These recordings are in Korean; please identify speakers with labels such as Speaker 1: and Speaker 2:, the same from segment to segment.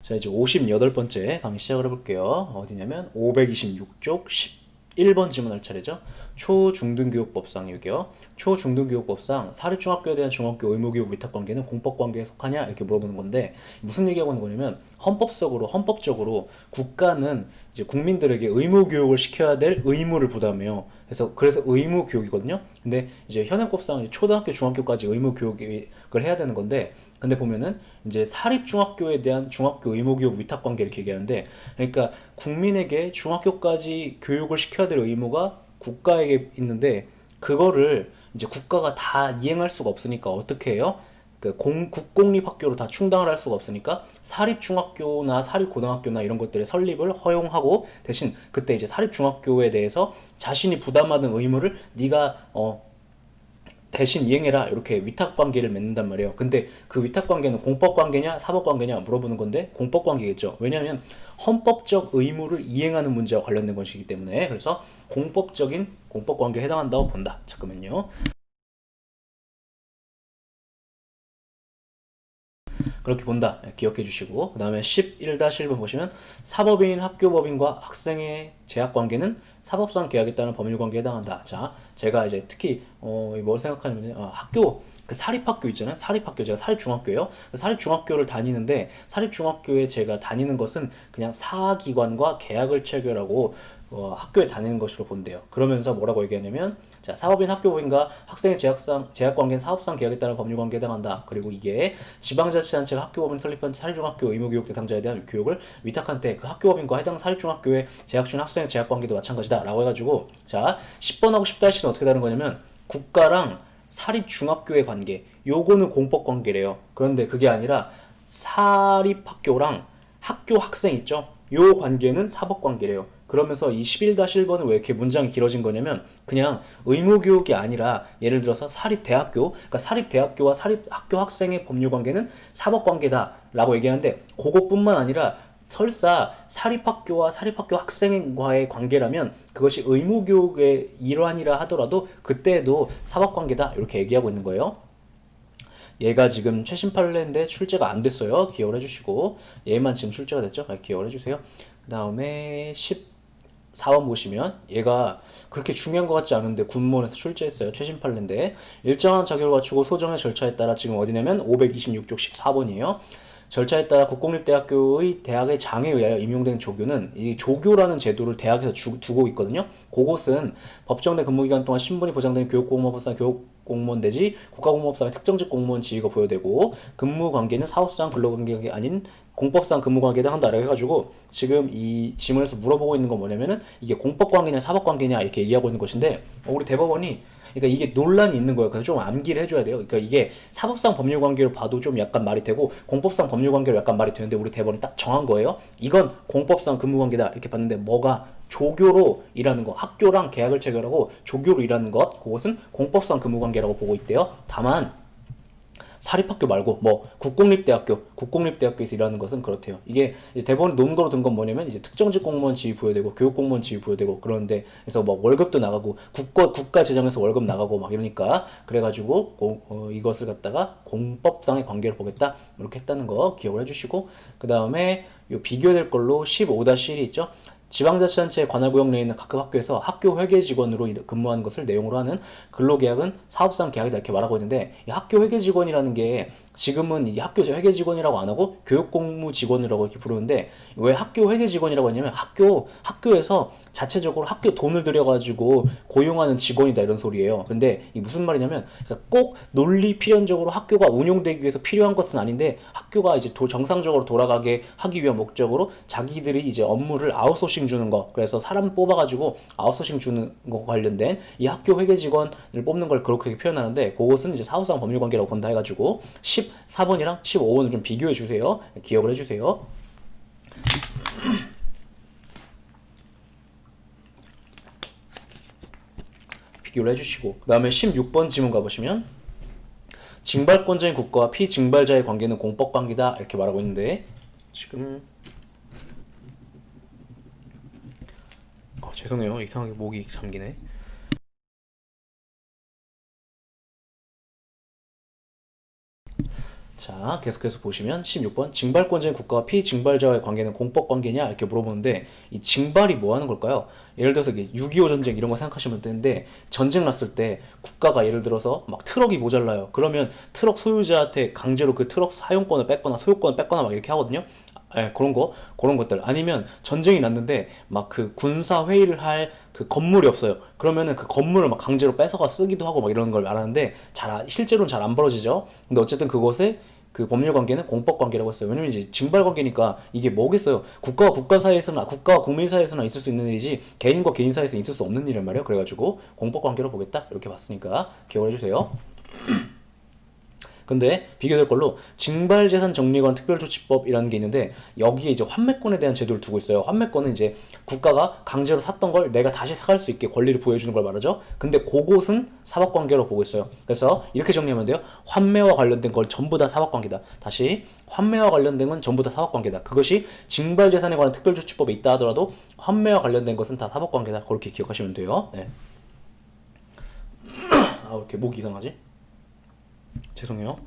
Speaker 1: 자, 이제 58번째 강의 시작을 해볼게요. 어디냐면 526쪽 11번 질문할 차례죠. 초중등교육법상 여기요. 초중등교육법상 사립중학교에 대한 중학교 의무교육 위탁관계는 공법관계에 속하냐 이렇게 물어보는 건데 무슨 얘기하고 있는 거냐면 헌법적으로 국가는 이제 국민들에게 의무교육을 시켜야 될 의무를 부담해요. 그래서 의무교육이거든요. 근데 이제 현행법상 이제 초등학교 중학교까지 의무교육을 해야 되는 건데 근데 보면은 이제 사립중학교에 대한 중학교 의무교육 위탁관계 이렇게 얘기하는데 그러니까 국민에게 중학교까지 교육을 시켜야 될 의무가 국가에게 있는데 그거를 이제 국가가 다 이행할 수가 없으니까 어떻게 해요? 국공립학교로 다 충당을 할 수가 없으니까 사립중학교나 사립고등학교나 이런 것들의 설립을 허용하고 대신 그때 이제 사립중학교에 대해서 자신이 부담하는 의무를 네가 대신 이행해라 이렇게 위탁관계를 맺는단 말이에요. 근데 그 위탁관계는 공법관계냐 사법관계냐 물어보는 건데 공법관계겠죠. 왜냐하면 헌법적 의무를 이행하는 문제와 관련된 것이기 때문에 그래서 공법적인 공법관계에 해당한다고 본다. 잠깐만요. 그렇게 본다. 기억해 주시고 그 다음에 11-1번 보시면 사법인, 학교법인과 학생의 제약관계는 사법상 계약에 따른 법률관계에 해당한다. 자, 제가 이제 특히 뭘 생각하냐면 학교 그 사립학교 있잖아요. 사립학교 제가 사립중학교예요. 사립중학교를 다니는데 사립중학교에 제가 다니는 것은 그냥 사기관과 계약을 체결하고 학교에 다니는 것으로 본대요. 그러면서 뭐라고 얘기하냐면 자, 사법인, 학교법인과 학생의 제약관계는 사업상 계약에 따른 법률관계에 해당한다. 그리고 이게 지방자치단체가 학교법인 설립한 사립중학교 의무교육 대상자에 대한 교육을 위탁한 때 그 학교법인과 해당 사립중학교에 재학 중 학생의 제약관계도 마찬가지다. 라고 해가지고 자, 10번하고 10-는 어떻게 다른 거냐면 국가랑 사립중학교의 관계 요거는 공법관계래요. 그런데 그게 아니라 사립학교랑 학교 학생 있죠? 요 관계는 사법관계래요. 그러면서 이 11-1번은 왜 이렇게 문장이 길어진 거냐면 그냥 의무교육이 아니라 예를 들어서 사립대학교 그러니까 사립대학교와 사립학교 학생의 법률관계는 사법관계다라고 얘기하는데 그것뿐만 아니라 설사 사립학교와 사립학교 학생과의 관계라면 그것이 의무교육의 일환이라 하더라도 그때도 사법관계다 이렇게 얘기하고 있는 거예요. 얘가 지금 최신 판례인데 출제가 안 됐어요. 기억을 해주시고 얘만 지금 출제가 됐죠? 기억을 해주세요. 그 다음에 14번 보시면 얘가 그렇게 중요한 것 같지 않은데 군무원에서 출제했어요. 최신 판례인데 일정한 자격을 갖추고 소정의 절차에 따라 지금 어디냐면 526쪽 14번이에요. 절차에 따라 국공립대학교의 대학의 장에 의하여 임용된 조교는 이 조교라는 제도를 대학에서 두고 있거든요. 그곳은 법정내 근무기간 동안 신분이 보장된 교육공무원법상 교육공무원 내지 국가공무원법상의 특정직 공무원 지위가 부여되고 근무관계는 사업상 근로관계가 아닌 공법상 근무관계에 해당한다라고 해가지고 지금 이 지문에서 물어보고 있는 건 뭐냐면은 이게 공법관계냐 사법관계냐 이렇게 얘기하고 있는 것인데 우리 대법원이 그러니까 이게 논란이 있는 거예요. 그래서 좀 암기를 해줘야 돼요. 그러니까 이게 사법상 법률관계로 봐도 좀 약간 말이 되고 공법상 법률관계로 약간 말이 되는데 우리 대법원이 딱 정한 거예요. 이건 공법상 근무관계다 이렇게 봤는데 뭐가 조교로 일하는 거 학교랑 계약을 체결하고 조교로 일하는 것 그것은 공법상 근무관계라고 보고 있대요. 다만 사립학교 말고 뭐 국공립대학교에서 일하는 것은 그렇대요. 이게 이제 대법원이 논거로 든 건 뭐냐면 이제 특정직 공무원 지위 부여되고 교육공무원 지위 부여되고 그러는데 그래서 뭐 월급도 나가고 국가 재정에서 월급 나가고 막 이러니까 그래가지고 이것을 갖다가 공법상의 관계를 보겠다 이렇게 했다는 거 기억을 해주시고 그 다음에 요 비교될 걸로 15-1이 있죠. 지방자치단체 관할구역 내에 있는 각급 학교에서 학교 회계 직원으로 근무하는 것을 내용으로 하는 근로계약은 사업상 계약이다 이렇게 말하고 있는데 이 학교 회계 직원이라는 게 지금은 이게 학교 회계 직원이라고 안 하고 교육공무 직원이라고 이렇게 부르는데 왜 학교 회계 직원이라고 하냐면 학교에서 자체적으로 학교 돈을 들여가지고 고용하는 직원이다 이런 소리예요. 근데 이 무슨 말이냐면 그러니까 꼭 논리 필연적으로 학교가 운영되기 위해서 필요한 것은 아닌데 학교가 이제 정상적으로 돌아가게 하기 위한 목적으로 자기들이 이제 업무를 아웃소싱 주는 거 그래서 사람 뽑아가지고 아웃소싱 주는 거 관련된 이 학교 회계 직원을 뽑는 걸 그렇게 표현하는데 그것은 이제 사후상 법률관계라고 본다 해가지고 14번이랑 15번을 좀 비교해 주세요. 기억을 해주세요. 비교를 해주시고 그 다음에 16번 지문 가보시면 징발권자인 국가와 피징발자의 관계는 공법관계다 이렇게 말하고 있는데 지금 죄송해요. 이상하게 목이 잠기네. 자, 계속해서 보시면 16번 징발권자인 국가와 피징발자와의 관계는 공법 관계냐 이렇게 물어보는데 이 징발이 뭐 하는 걸까요? 예를 들어서 6.25 전쟁 이런 거 생각하시면 되는데 전쟁 났을 때 국가가 예를 들어서 막 트럭이 모자라요. 그러면 트럭 소유자한테 강제로 그 트럭 사용권을 뺏거나 소유권을 뺏거나 막 이렇게 하거든요. 예, 그런 것들. 아니면 전쟁이 났는데 막 그 군사 회의를 할 그 건물이 없어요. 그러면은 그 건물을 막 강제로 뺏어가 쓰기도 하고 막 이런 걸 말하는데 실제로는 잘 안 벌어지죠. 근데 어쨌든 그것에 그 법률 관계는 공법 관계라고 했어요. 왜냐면 이제 징발 관계니까 이게 뭐겠어요. 국가와 국가 사이에서나 국가와 국민 사이에서나 있을 수 있는 일이지 개인과 개인 사이에서 있을 수 없는 일이란 말이에요. 그래가지고 공법 관계로 보겠다 이렇게 봤으니까 기억을 해주세요. 근데 비교될 걸로 징발재산 정리관 특별조치법이라는 게 있는데 여기에 이제 환매권에 대한 제도를 두고 있어요. 환매권은 이제 국가가 강제로 샀던 걸 내가 다시 사갈 수 있게 권리를 부여해주는 걸 말하죠. 근데 그것은 사법관계로 보고 있어요. 그래서 이렇게 정리하면 돼요. 환매와 관련된 걸 전부 다 사법관계다. 다시 환매와 관련된 건 전부 다 사법관계다. 그것이 징발재산에 관한 특별조치법에 있다 하더라도 환매와 관련된 것은 다 사법관계다. 그렇게 기억하시면 돼요. 네. 아, 왜 이렇게 목이 이상하지? 죄송해요.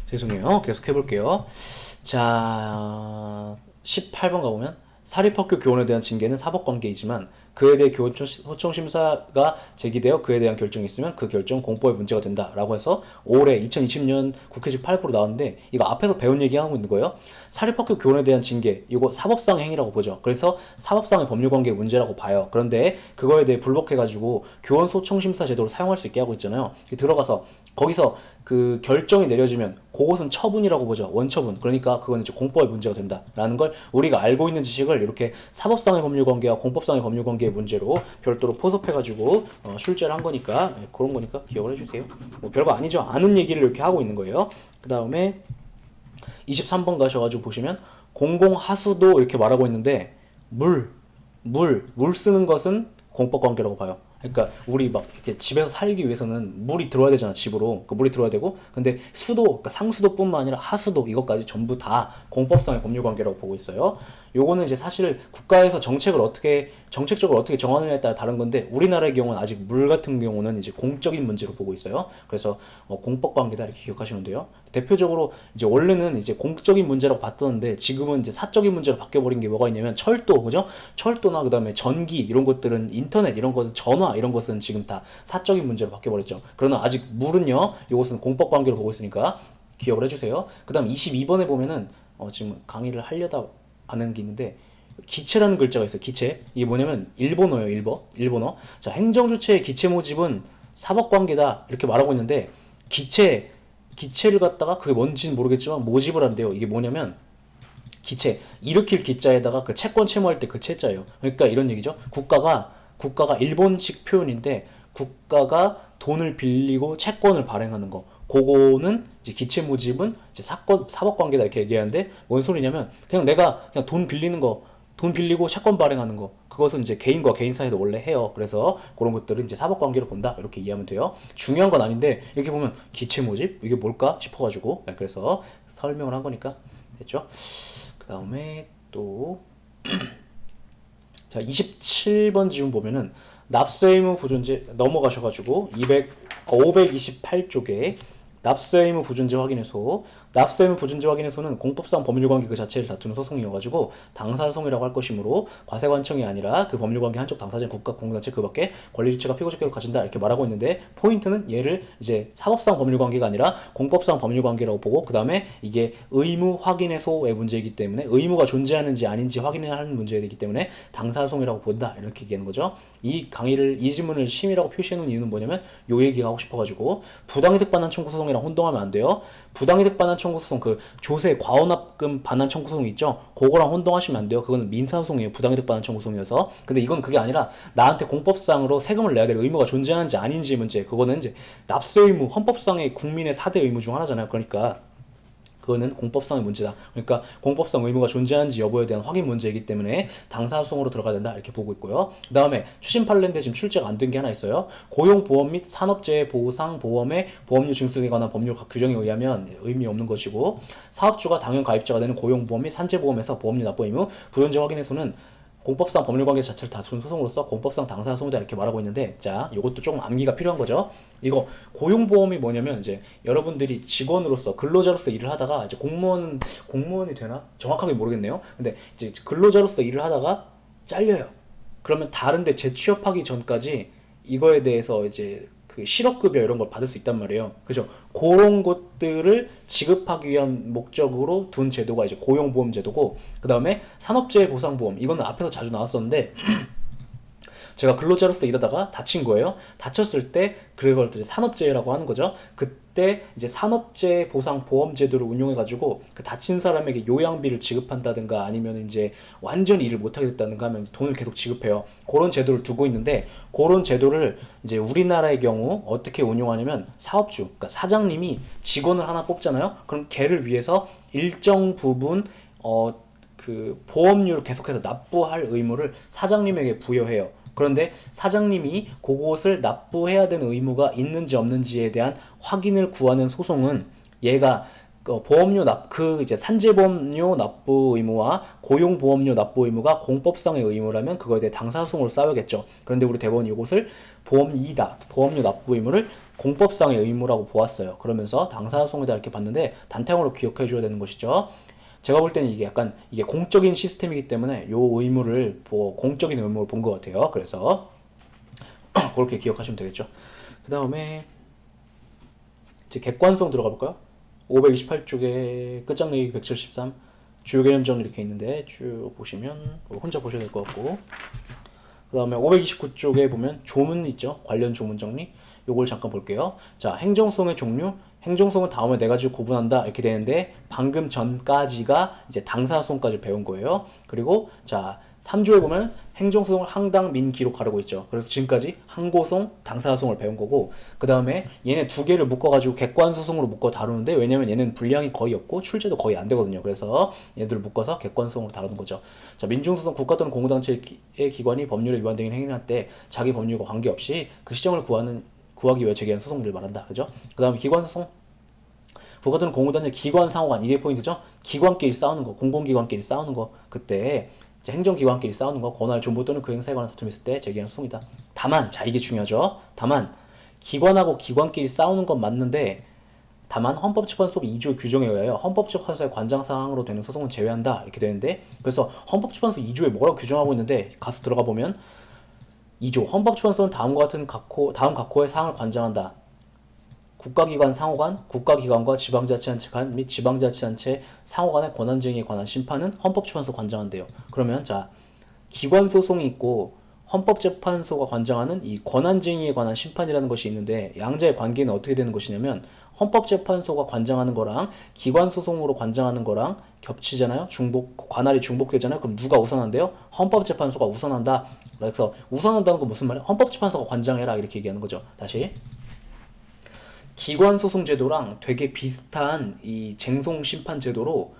Speaker 1: 죄송해요. 계속 해볼게요. 자, 18번 가보면 사립학교 교원에 대한 징계는 사법관계이지만 그에 대해 교원 소청 심사가 제기되어 그에 대한 결정이 있으면 그 결정 공법에 문제가 된다라고 해서 올해 2020년 국회식 8부로 나왔는데 이거 앞에서 배운 얘기하고 있는 거예요. 사립학교 교원에 대한 징계 이거 사법상 행위라고 보죠. 그래서 사법상의 법률관계의 문제라고 봐요. 그런데 그거에 대해 불복해가지고 교원 소청 심사 제도를 사용할 수 있게 하고 있잖아요. 들어가서 거기서 그 결정이 내려지면 그것은 처분이라고 보죠. 원처분. 그러니까 그건 이제 공법의 문제가 된다라는 걸 우리가 알고 있는 지식을 이렇게 사법상의 법률관계와 공법상의 법률관계의 문제로 별도로 포섭해가지고 출제를 한 거니까 그런 거니까 기억을 해주세요. 뭐 별거 아니죠. 아는 얘기를 이렇게 하고 있는 거예요. 그 다음에 23번 가셔가지고 보시면 공공하수도 이렇게 말하고 있는데 물 쓰는 것은 공법관계라고 봐요. 그러니까 우리 막 이렇게 집에서 살기 위해서는 물이 들어야 되잖아 집으로 그 물이 들어야 되고 근데 수도 그러니까 상수도뿐만 아니라 하수도 이것까지 전부 다 공법상의 법률 관계라고 보고 있어요. 요거는 이제 사실 국가에서 정책적으로 어떻게 정하느냐에 따라 다른 건데 우리나라의 경우는 아직 물 같은 경우는 이제 공적인 문제로 보고 있어요. 그래서 공법 관계다 이렇게 기억하시면 돼요. 대표적으로 이제 원래는 이제 공적인 문제라고 봤었는데 지금은 이제 사적인 문제로 바뀌어버린 게 뭐가 있냐면 철도 그죠? 철도나 그다음에 전기 이런 것들은 인터넷 이런 것은 전화 이런 것은 지금 다 사적인 문제로 바뀌어버렸죠. 그러나 아직 물은요 이것은 공법 관계로 보고 있으니까 기억을 해주세요. 그다음 22번에 보면은 지금 강의를 하려다 아는 게 있는데 기체라는 글자가 있어요. 기체 이게 뭐냐면 일본어예요. 일본어. 자 행정주체의 기체 모집은 사법관계다 이렇게 말하고 있는데 기체를 갖다가 그게 뭔지는 모르겠지만 모집을 한대요. 이게 뭐냐면 기체 일으킬 기자에다가 그 채권 채무할 때 그 채자예요. 그러니까 이런 얘기죠. 국가가 일본식 표현인데 국가가 돈을 빌리고 채권을 발행하는 거. 그거는 이제 기체 모집은 이제 사법관계다 이렇게 얘기하는데 뭔 소리냐면 그냥 내가 그냥 돈 빌리고 채권 발행하는 거. 그것은 이제 개인과 개인 사이도 원래 해요. 그래서 그런 것들은 이제 사법관계로 본다 이렇게 이해하면 돼요. 중요한 건 아닌데 이렇게 보면 기체 모집 이게 뭘까 싶어가지고 그래서 설명을 한 거니까 됐죠. 그 다음에 또 자, 27번 지문 보면은 납세의무 부존재 넘어가셔가지고 528쪽에 납세의무 부존재 확인해소 납세의무 부존재 확인해소는 공법상 법률관계 그 자체를 다투는 소송이어가지고 당사소송이라고 할 것이므로 과세관청이 아니라 그 법률관계 한쪽 당사자인 국가 공동체 그 밖에 권리주체가 피고적격을 가진다 이렇게 말하고 있는데 포인트는 얘를 이제 사법상 법률관계가 아니라 공법상 법률관계라고 보고 그 다음에 이게 의무 확인해소의 문제이기 때문에 의무가 존재하는지 아닌지 확인하는 문제이기 때문에 당사소송이라고 본다 이렇게 얘기하는 거죠. 이 지문을 심의라고 표시해 놓은 이유는 뭐냐면 요 얘기가 하고 싶어가지고 부당이득 반환 청구 소송이랑 혼동하면 안 돼요. 부당이득 반환 청구 소송 그 조세 과언납금 반환 청구 소송 있죠? 그거랑 혼동하시면 안 돼요. 그거는 민사소송이에요. 부당이득 반환 청구 소송이어서. 근데 이건 그게 아니라 나한테 공법상으로 세금을 내야 될 의무가 존재하는지 아닌지 문제. 그거는 이제 납세 의무, 헌법상의 국민의 4대 의무 중 하나잖아요. 그러니까 그거는 공법상의 문제다. 그러니까 공법상 의무가 존재하는지 여부에 대한 확인 문제이기 때문에 당사소송으로 들어가야 된다 이렇게 보고 있고요. 그 다음에 추심 판례인데 지금 출제가 안 된 게 하나 있어요. 고용보험 및 산업재해 보상 보험의 보험료 징수에 관한 법률 규정에 의하면 의미 없는 것이고, 사업주가 당연 가입자가 되는 고용보험 및 산재보험에서 보험료 납부 의무 불연제 확인에서는 공법상 법률관계 자체를 다툰 소송으로서 공법상 당사소송이다 이렇게 말하고 있는데, 자, 이것도 조금 암기가 필요한 거죠. 이거 고용보험이 뭐냐면 이제 여러분들이 직원으로서 근로자로서 일을 하다가 이제 공무원이 되나 정확하게 모르겠네요. 근데 이제 근로자로서 일을 하다가 잘려요. 그러면 다른데 재취업하기 전까지 이거에 대해서 이제 그 실업급여 이런 걸 받을 수 있단 말이에요. 그죠? 그런 것들을 지급하기 위한 목적으로 둔 제도가 이제 고용보험 제도고, 그 다음에 산업재해 보상보험, 이거는 앞에서 자주 나왔었는데 제가 근로자로서 일하다가 다친 거예요. 다쳤을 때 그걸 이제 산업재해라고 하는 거죠. 그때 이제 산업재해 보상 보험 제도를 운용해 가지고 그 다친 사람에게 요양비를 지급한다든가 아니면 이제 완전히 일을 못 하게 됐다든가 하면 돈을 계속 지급해요. 그런 제도를 두고 있는데, 그런 제도를 이제 우리나라의 경우 어떻게 운용하냐면 사업주, 그러니까 사장님이 직원을 하나 뽑잖아요. 그럼 걔를 위해서 일정 부분 그 보험료를 계속해서 납부할 의무를 사장님에게 부여해요. 그런데 사장님이 그것을 납부해야 되는 의무가 있는지 없는지에 대한 확인을 구하는 소송은 얘가 보험료 이제 산재보험료 납부 의무와 고용보험료 납부 의무가 공법상의 의무라면 그거에 대해 당사소송을 쌓아야겠죠. 그런데 우리 대법원이 이것을 보험료 납부 의무를 공법상의 의무라고 보았어요. 그러면서 당사소송이다 이렇게 봤는데 단타형으로 기억해 줘야 되는 것이죠. 제가 볼 때는 이게 약간 이게 공적인 시스템이기 때문에 요 의무를 공적인 의무를 본 것 같아요. 그래서 그렇게 기억하시면 되겠죠. 그 다음에 이제 객관성 들어가 볼까요? 528쪽에 끝장내기 173 주요 개념 정리 이렇게 있는데 쭉 보시면 혼자 보셔야 될 것 같고, 그 다음에 529쪽에 보면 조문 있죠. 관련 조문 정리. 요걸 잠깐 볼게요. 자, 행정소송의 종류. 행정소송은 다음에 네 가지로 구분한다 이렇게 되는데, 방금 전까지가 이제 당사소송까지 배운 거예요. 그리고 자 3조에 보면 행정소송을 항당 민기로 가르고 있죠. 그래서 지금까지 항고송, 당사소송을 배운 거고, 그 다음에 얘네 두 개를 묶어가지고 객관소송으로 묶어 다루는데, 왜냐면 얘는 분량이 거의 없고 출제도 거의 안 되거든요. 그래서 얘들을 묶어서 객관소송으로 다루는 거죠. 자, 민중소송, 국가 또는 공공단체의 기관이 법률에 위반되는 행위를 할 때 자기 법률과 관계없이 그 시정을 구하기 위해 제기한 소송들을 말한다. 그죠? 그 다음에 기관소송, 국가 또는 공공단체 기관 상호간, 이게 포인트죠. 기관끼리 싸우는 거, 공공기관끼리 싸우는 거, 그때 행정기관끼리 싸우는 거, 권한의 존보 또는 그 행사에 관한 다툼이 있을 때 제기하는 소송이다. 다만, 자 이게 중요하죠. 다만 기관하고 기관끼리 싸우는 건 맞는데, 다만 헌법재판소 2조 규정에 의하여 헌법재판소의 관장사항으로 되는 소송은 제외한다 이렇게 되는데, 그래서 헌법재판소 2조에 뭐라고 규정하고 있는데 가서 들어가 보면 2조 헌법재판소는 다음과 같은 다음 각호의 사항을 관장한다. 국가기관 상호간, 국가기관과 지방자치단체 간 및 지방자치단체 상호간의 권한쟁의에 관한 심판은 헌법재판소 관장한대요. 그러면 자, 기관소송이 있고 헌법재판소가 관장하는 이 권한쟁의에 관한 심판이라는 것이 있는데, 양자의 관계는 어떻게 되는 것이냐면 헌법재판소가 관장하는 거랑 기관소송으로 관장하는 거랑 겹치잖아요. 관할이 중복되잖아요. 그럼 누가 우선한대요? 헌법재판소가 우선한다. 그래서 우선한다는 건 무슨 말이야? 헌법재판소가 관장해라 이렇게 얘기하는 거죠. 다시, 기관소송제도랑 되게 비슷한 이 쟁송제도로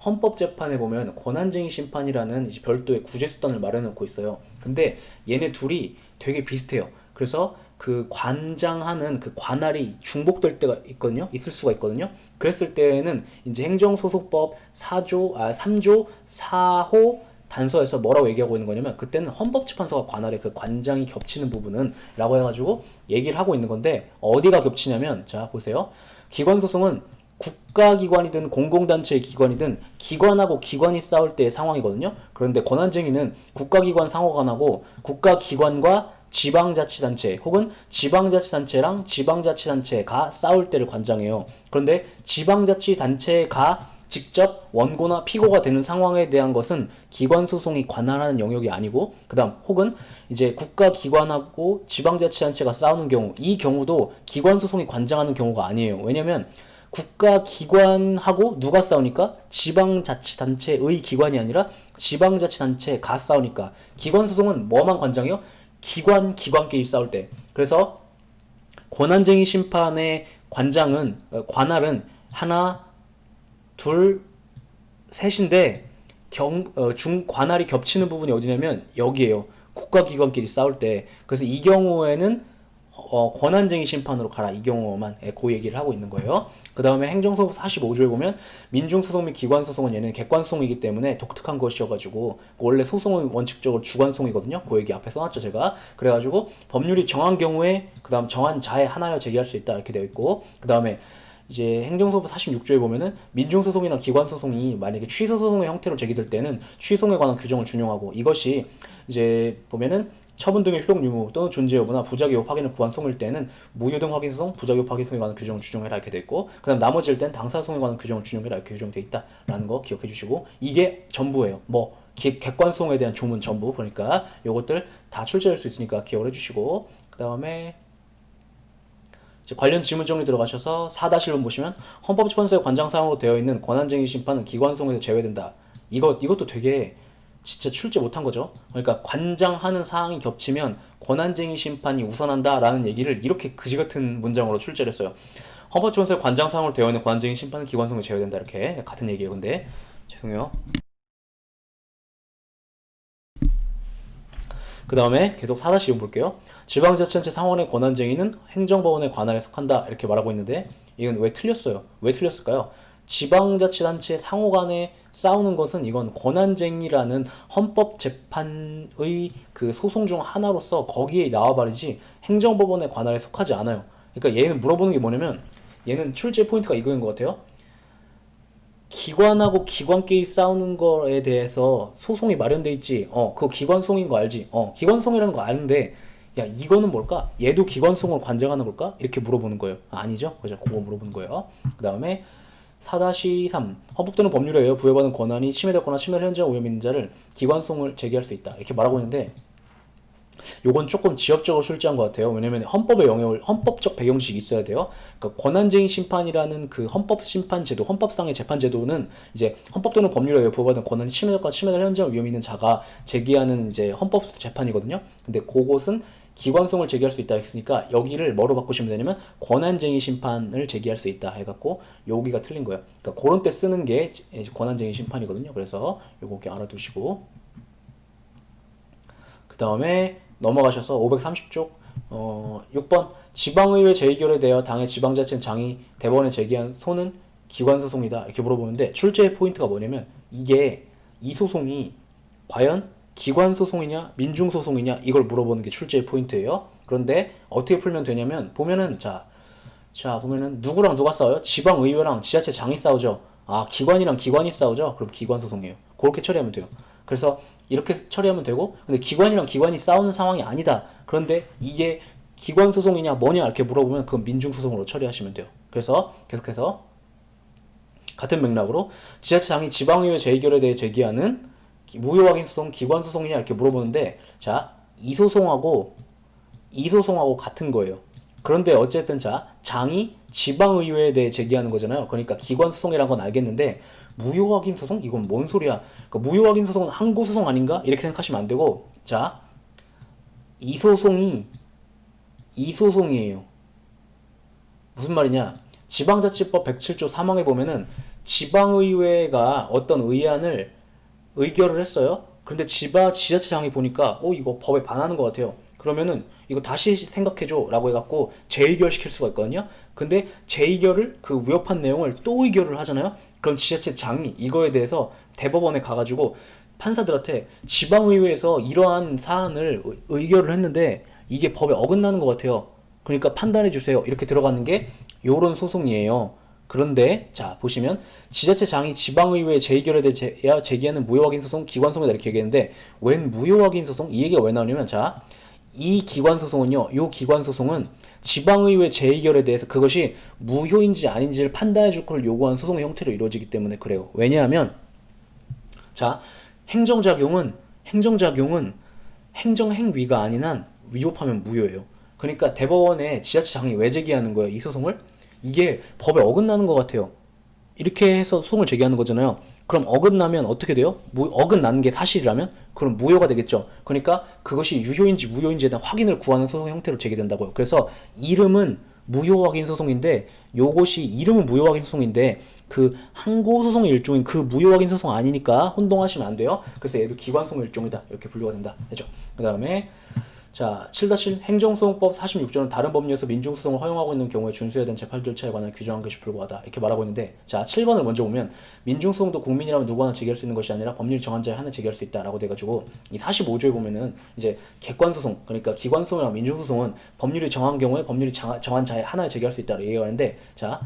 Speaker 1: 헌법재판에 보면 권한쟁의 심판이라는 이제 별도의 구제수단을 마련해놓고 있어요. 근데 얘네 둘이 되게 비슷해요. 그래서 그 관장하는 그 관할이 중복될 때가 있거든요. 있을 수가 있거든요. 그랬을 때는 이제 행정소송법 3조 4호 단서에서 뭐라고 얘기하고 있는 거냐면, 그때는 헌법재판소가 관할에 그 관장이 겹치는 부분은 라고 해가지고 얘기를 하고 있는 건데, 어디가 겹치냐면, 자 보세요. 기관소송은 국가기관이든 공공단체의 기관이든 기관하고 기관이 싸울 때의 상황이거든요. 그런데 권한쟁의는 국가기관 상호간하고 국가기관과 지방자치단체 혹은 지방자치단체랑 지방자치단체가 싸울 때를 관장해요. 그런데 지방자치단체가 직접 원고나 피고가 되는 상황에 대한 것은 기관소송이 관할하는 영역이 아니고, 그 다음 혹은 이제 국가기관하고 지방자치단체가 싸우는 경우, 이 경우도 기관소송이 관장하는 경우가 아니에요. 왜냐면 국가기관하고 누가 싸우니까? 지방자치단체의 기관이 아니라 지방자치단체가 싸우니까. 기관소송은 뭐만 관장해요? 기관끼리 싸울 때. 그래서 권한쟁의 심판의 관할은 하나, 둘, 셋인데 관할이 겹치는 부분이 어디냐면 여기에요. 국가기관끼리 싸울 때. 그래서 이 경우에는 권한쟁의 심판으로 가라. 이 경우만 그 얘기를 하고 있는 거예요. 그 다음에 행정소송 45조에 보면 민중소송 및 기관소송은 얘는 객관소송이기 때문에 독특한 것이어가지고 원래 소송은 원칙적으로 주관소송이거든요. 그 얘기 앞에 써놨죠 제가. 그래가지고 법률이 정한 경우에 그 다음 정한 자에 하나여 제기할 수 있다 이렇게 되어 있고, 그 다음에 이제 행정소송 46조에 보면은 민중소송이나 기관소송이 만약에 취소소송의 형태로 제기될 때는 취소에 관한 규정을 준용하고, 이것이 이제 보면은 처분 등의 효력 유무 또는 존재 여부나 부작용 확인을 구한 소송일 때는 무효 등 확인 소송, 부작용 확인 소송에 관한 규정을 준용해라 이렇게 돼 있고, 그다음 나머지일 땐 당사 소송에 관한 규정을 준용해라 이렇게 규정돼 있다라는 거 기억해 주시고, 이게 전부예요. 뭐 객관 소송에 대한 조문 전부. 그러니까 요것들 다 출제할 수 있으니까 기억을 해주시고, 그다음에 관련 지문 정리 들어가셔서 4-1번 보시면 헌법재판소의 관장사항으로 되어 있는 권한쟁의 심판은 기관소송에서 제외된다. 이것도 되게 진짜 출제 못한 거죠. 그러니까 관장하는 사항이 겹치면 권한쟁의 심판이 우선한다라는 얘기를 이렇게 그지 같은 문장으로 출제를 했어요. 헌법재판소의 관장사항으로 되어 있는 권한쟁의 심판은 기관소송에 제외된다. 이렇게 같은 얘기예요. 근데 죄송해요. 그 다음에 계속 4-2번 볼게요. 지방자치단체 상원의 권한쟁의는 행정법원의 관할에 속한다 이렇게 말하고 있는데, 이건 왜 틀렸어요? 왜 틀렸을까요? 지방자치단체 상호 간에 싸우는 것은 이건 권한쟁의라는 헌법재판의 그 소송 중 하나로서 거기에 나와버리지 행정법원의 관할에 속하지 않아요. 그러니까 얘는 물어보는 게 뭐냐면, 얘는 출제 포인트가 이거인 것 같아요. 기관하고 기관끼리 싸우는 거에 대해서 소송이 마련돼 있지. 그거 기관소송인 거 알지? 기관소송이라는 거 아는데, 야, 이거는 뭘까? 얘도 기관소송을 관장하는 걸까? 이렇게 물어보는 거예요. 아니죠? 그죠? 그거 물어보는 거예요. 그 다음에 4-3 헌법 또는 법률에 의해 부여받은 권한이 침해됐거나 침해를 현재한 오염인 자를 기관소송을 제기할 수 있다 이렇게 말하고 있는데, 요건 조금 지엽적으로 출제한 것 같아요. 왜냐면 헌법의 영역을, 헌법적 배경식이 있어야 돼요. 그러니까 권한쟁의 심판이라는 그 헌법 심판 제도, 헌법상의 재판 제도는 이제 헌법 또는 법률에 의해 부여받은 권한이 침해됐거나 침해될 현재한 위험이 있는 자가 제기하는 이제 헌법 재판이거든요. 근데 그것은 기관소송을 제기할 수 있다 했으니까 여기를 뭐로 바꾸시면 되냐면 권한쟁의 심판을 제기할 수 있다 해갖고 여기가 틀린 거예요. 그러니까 그런 때 쓰는 게 권한쟁의 심판이거든요. 그래서 요거 이렇게 알아두시고, 그 다음에 넘어가셔서 530쪽 6번 지방의회 재의결에 대하여 당의 지방자치단체장이 대법원에 제기한 소는 기관소송이다 이렇게 물어보는데, 출제의 포인트가 뭐냐면 이게 이 소송이 과연 기관소송이냐 민중소송이냐 이걸 물어보는 게 출제의 포인트예요. 그런데 어떻게 풀면 되냐면, 보면은 자 보면은 누구랑 누가 싸워요? 지방의회랑 지자체장이 싸우죠. 기관이랑 기관이 싸우죠. 그럼 기관소송이에요. 그렇게 처리하면 돼요. 그래서 이렇게 처리하면 되고, 근데 기관이랑 기관이 싸우는 상황이 아니다. 그런데 이게 기관소송이냐 뭐냐 이렇게 물어보면 그건 민중소송으로 처리하시면 돼요. 그래서 계속해서 같은 맥락으로 지자체장이 지방의회 재의결에 대해 제기하는 무효확인 소송, 기관소송이냐 이렇게 물어보는데, 자, 이 소송하고 같은 거예요. 그런데 어쨌든 장이 지방의회에 대해 제기하는 거잖아요. 그러니까 기관소송이란 건 알겠는데 무효확인 소송? 이건 뭔 소리야? 그러니까 무효확인 소송은 항고소송 아닌가? 이렇게 생각하시면 안 되고, 자, 이 소송이에요. 무슨 말이냐? 지방자치법 107조 3항에 보면은 지방의회가 어떤 의안을 의결을 했어요. 근데 지자체장이 보니까 이거 법에 반하는 것 같아요. 그러면은 이거 다시 생각해줘 라고 해갖고 재의결 시킬 수가 있거든요. 근데 재의결을 그 위협한 내용을 또 의결을 하잖아요. 그럼 지자체장이 이거에 대해서 대법원에 가가지고 판사들한테 지방의회에서 이러한 사안을 의결을 했는데 이게 법에 어긋나는 것 같아요. 그러니까 판단해 주세요. 이렇게 들어가는 게 요런 소송이에요. 그런데 자 보시면 지자체장이 지방의회 재의결에 대해 제기하는 무효확인 소송, 기관소송이다 이렇게 얘기했는데, 웬 무효확인 소송? 이 얘기가 왜 나오냐면, 자, 이 기관소송은요, 요 기관소송은 지방의회 재의결에 대해서 그것이 무효인지 아닌지를 판단해 줄 걸 요구한 소송의 형태로 이루어지기 때문에 그래요. 왜냐하면 자, 행정작용은 행정행위가 아닌 한 위법하면 무효예요. 그러니까 대법원에 지자체장이 왜 제기하는 거예요, 이 소송을? 이게 법에 어긋나는 것 같아요. 이렇게 해서 소송을 제기하는 거잖아요. 그럼 어긋나면 어떻게 돼요? 어긋나는 게 사실이라면 그럼 무효가 되겠죠. 그러니까 그것이 유효인지 무효인지에 대한 확인을 구하는 소송 형태로 제기된다고요. 그래서 이름은 무효 확인 소송인데 요것이 이름은 무효 확인 소송인데 그 항고 소송의 일종인 그 무효 확인 소송 아니니까 혼동하시면 안 돼요. 그래서 얘도 기관소송 일종이다 이렇게 분류가 된다. 됐죠? 그 다음에 자, 7-1 행정소송법 46조는 다른 법률에서 민중소송을 허용하고 있는 경우에 준수해야 되는 재판 절차에 관한 규정한 것이 불구하다. 이렇게 말하고 있는데, 자, 7번을 먼저 보면, 민중소송도 국민이라면 누구나 제기할 수 있는 것이 아니라 법률 정한 자에 한해 제기할 수 있다라고 돼가지고, 이 45조에 보면은, 이제, 객관소송, 그러니까 기관소송이랑 민중소송은 법률이 정한 경우에 법률이 정한 자에 하나에 제기할 수 있다고 얘기가 하는데, 자,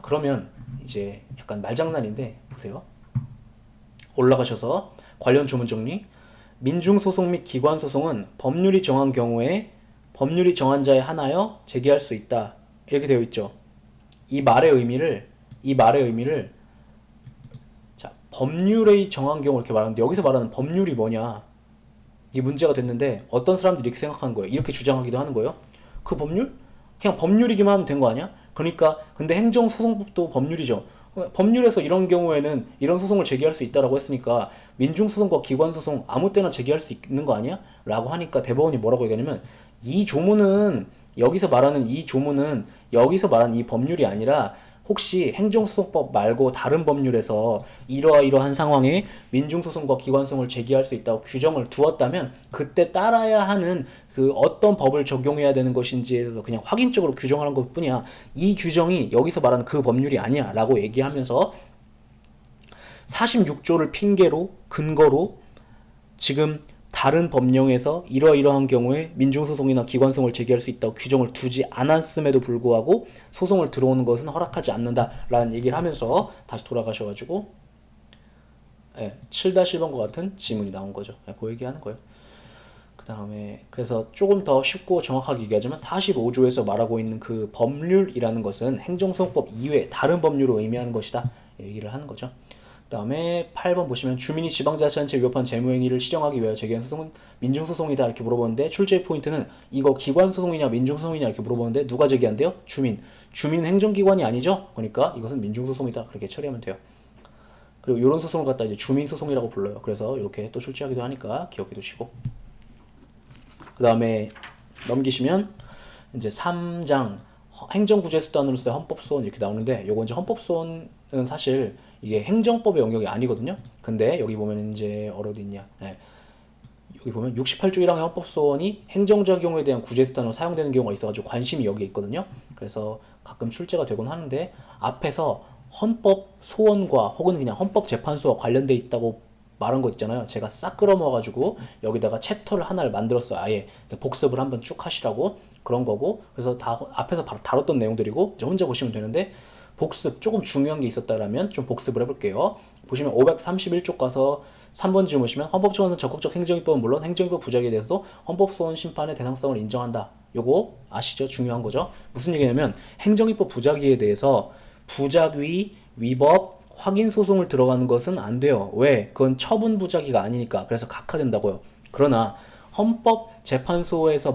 Speaker 1: 그러면, 이제, 약간 말장난인데, 보세요. 올라가셔서, 관련 조문 정리, 민중소송 및 기관소송은 법률이 정한 경우에 법률이 정한 자에 한하여 제기할 수 있다. 이렇게 되어 있죠. 이 말의 의미를 자, 법률의 정한 경우 이렇게 말하는데 여기서 말하는 법률이 뭐냐? 이게 문제가 됐는데 어떤 사람들이 이렇게 생각하는 거예요. 이렇게 주장하기도 하는 거예요. 그 법률? 그냥 법률이기만 하면 된 거 아니야? 그러니까 근데 행정소송법도 법률이죠. 법률에서 이런 경우에는 이런 소송을 제기할 수 있다라고 했으니까 민중소송과 기관소송 아무 때나 제기할 수 있는 거 아니야? 라고 하니까 대법원이 뭐라고 얘기하냐면 이 조문은 여기서 말하는 이 법률이 아니라 혹시 행정소송법 말고 다른 법률에서 이러한 상황에 민중소송과 기관소송을 제기할 수 있다고 규정을 두었다면 그때 따라야 하는 그 어떤 법을 적용해야 되는 것인지에 대해서 그냥 확인적으로 규정하는 것 뿐이야. 이 규정이 여기서 말하는 그 법률이 아니야 라고 얘기하면서 46조를 근거로 지금 다른 법령에서 이러이러한 경우에 민중소송이나 기관소송을 제기할 수 있다고 규정을 두지 않았음에도 불구하고 소송을 들어오는 것은 허락하지 않는다라는 얘기를 하면서 다시 돌아가셔가지고 7-1번과 같은 지문이 나온 거죠. 그 얘기하는 거예요. 그 다음에 그래서 조금 더 쉽고 정확하게 얘기하자면 45조에서 말하고 있는 그 법률이라는 것은 행정소송법 이외에 다른 법률을 의미하는 것이다 얘기를 하는 거죠. 그 다음에 8번 보시면 주민이 지방자치단체에 위협한 재무행위를 시정하기 위하여 제기한 소송은 민중소송이다 이렇게 물어보는데 출제의 포인트는 이거 기관소송이냐 민중소송이냐 이렇게 물어보는데 누가 제기한대요? 주민 행정기관이 아니죠? 그러니까 이것은 민중소송이다 그렇게 처리하면 돼요. 그리고 이런 소송을 갖다 이제 주민소송이라고 불러요. 그래서 이렇게 또 출제하기도 하니까 기억해 두시고 그 다음에 넘기시면 이제 3장 행정구제수단으로서의 헌법소원 이렇게 나오는데 요거 이제 헌법소원은 사실 이게 행정법의 영역이 아니거든요. 근데 여기 보면 이제 어디 있냐? 여기 보면 68조 1항의 헌법소원이 행정작용에 대한 구제수단으로 사용되는 경우가 있어가지고 관심이 여기에 있거든요. 그래서 가끔 출제가 되곤 하는데 앞에서 헌법소원과 혹은 그냥 헌법재판소와 관련돼 있다고 말한 거 있잖아요. 제가 싹 끌어모아가지고 여기다가 챕터를 하나를 만들었어요. 아예 복습을 한번 쭉 하시라고 그런 거고 그래서 다 앞에서 바로 다뤘던 내용들이고 이제 혼자 보시면 되는데 복습 조금 중요한 게 있었다라면 좀 복습을 해볼게요. 보시면 531쪽 가서 3번 지금 보시면 헌법소원은 적극적 행정입법은 물론 행정입법 부작위에 대해서도 헌법소원 심판의 대상성을 인정한다. 요거 아시죠? 중요한 거죠. 무슨 얘기냐면 행정입법 부작위에 대해서 부작위, 위법, 확인 소송을 들어가는 것은 안 돼요. 왜? 그건 처분 부작위가 아니니까. 그래서 각하된다고요. 그러나 헌법재판소에서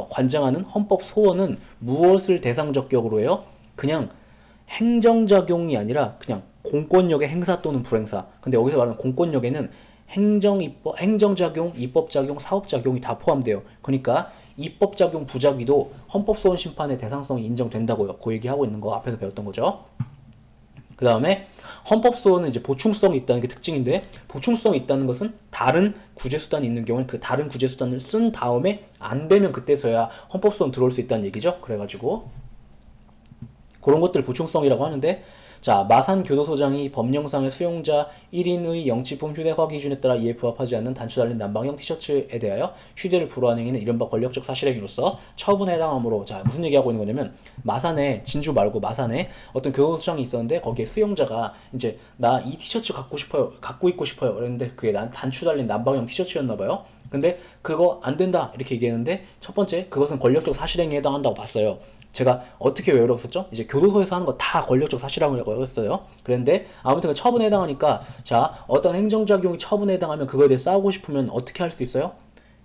Speaker 1: 관장하는 헌법소원은 무엇을 대상적격으로 해요? 그냥 행정작용이 아니라 그냥 공권력의 행사 또는 불행사. 근데 여기서 말하는 공권력에는 행정작용, 입법작용, 사업작용이 다 포함돼요. 그러니까 입법작용 부작위도 헌법소원 심판의 대상성이 인정된다고요. 그 얘기하고 있는 거 앞에서 배웠던 거죠. 그 다음에 헌법소원은 이제 보충성이 있다는 게 특징인데 보충성이 있다는 것은 다른 구제수단이 있는 경우는 그 다른 구제수단을 쓴 다음에 안 되면 그때서야 헌법소원 들어올 수 있다는 얘기죠. 그래가지고 그런 것들 보충성이라고 하는데 자 마산교도소장이 법령상의 수용자 1인의 영치품 휴대화 기준에 따라 이에 부합하지 않는 단추 달린 남방형 티셔츠에 대하여 휴대를 불허한 행위는 이른바 권력적 사실행위로서 처분에 해당하므로 자 무슨 얘기하고 있는 거냐면 마산에 진주 말고 마산에 어떤 교도소장이 있었는데 거기에 수용자가 이제 나 이 티셔츠 갖고 입고 싶어요 그랬는데 그게 단추 달린 남방형 티셔츠였나 봐요. 근데 그거 안 된다 이렇게 얘기했는데 첫 번째 그것은 권력적 사실행위에 해당한다고 봤어요. 제가 어떻게 외우었었죠? 이제 교도소에서 하는 거 다 권력적 사실행위라고 했어요. 그런데 아무튼 처분에 해당하니까 자 어떤 행정작용이 처분에 해당하면 그거에 대해 싸우고 싶으면 어떻게 할 수 있어요?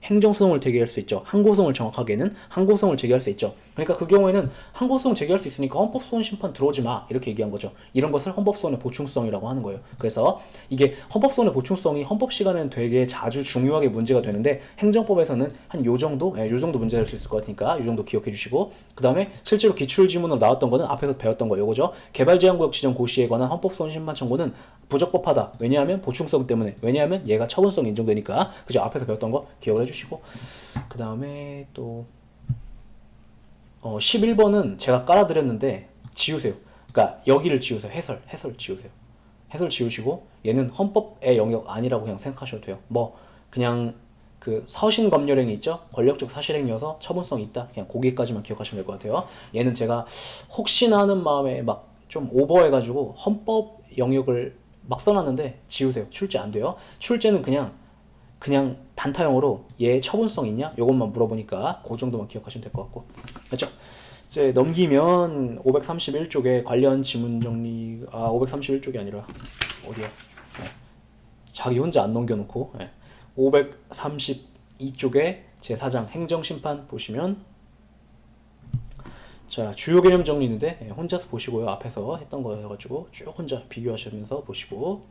Speaker 1: 행정소송을 제기할 수 있죠. 항고소송을 정확하게는 항고소송을 제기할 수 있죠. 그러니까 그 경우에는 항고소송 제기할 수 있으니까 헌법소원 심판 들어오지 마 이렇게 얘기한 거죠. 이런 것을 헌법소원의 보충성이라고 하는 거예요. 그래서 이게 헌법소원의 보충성이 헌법 시간에는 되게 자주 중요하게 문제가 되는데 행정법에서는 한 요 정도, 요 정도 문제될 수 있을 것 같으니까 요 정도 기억해 주시고, 그 다음에 실제로 기출지문으로 나왔던 거는 앞에서 배웠던 거 요거죠. 개발제한구역 지정 고시에 관한 헌법소원 심판 청구는 부적법하다. 왜냐하면 보충성 때문에. 왜냐하면 얘가 처분성 인정되니까. 그죠? 앞에서 배웠던 거 기억을 해주시고, 그 다음에 또 11번은 제가 깔아드렸는데 지우세요. 그러니까 여기를 지우세요. 해설 지우세요. 해설 지우시고 얘는 헌법의 영역 아니라고 그냥 생각하셔도 돼요. 뭐 그냥 그 서신검열행위 있죠? 권력적 사실행위여서 처분성이 있다. 그냥 거기까지만 기억하시면 될 것 같아요. 얘는 제가 혹시나 하는 마음에 막 좀 오버해가지고 헌법 영역을 막 써놨는데 지우세요. 출제 안 돼요. 출제는 그냥 단타형으로 얘 처분성 있냐? 요것만 물어보니까 그 정도만 기억하시면 될 것 같고. 맞죠? 이제 넘기면 531쪽에 관련 지문 정리, 531쪽이 아니라 어디야? 네. 자기 혼자 안 넘겨놓고 532쪽에 제4장 행정심판 보시면, 자 주요 개념 정리 있는데 혼자서 보시고요. 앞에서 했던 거여가지고 쭉 혼자 비교하시면서 보시고,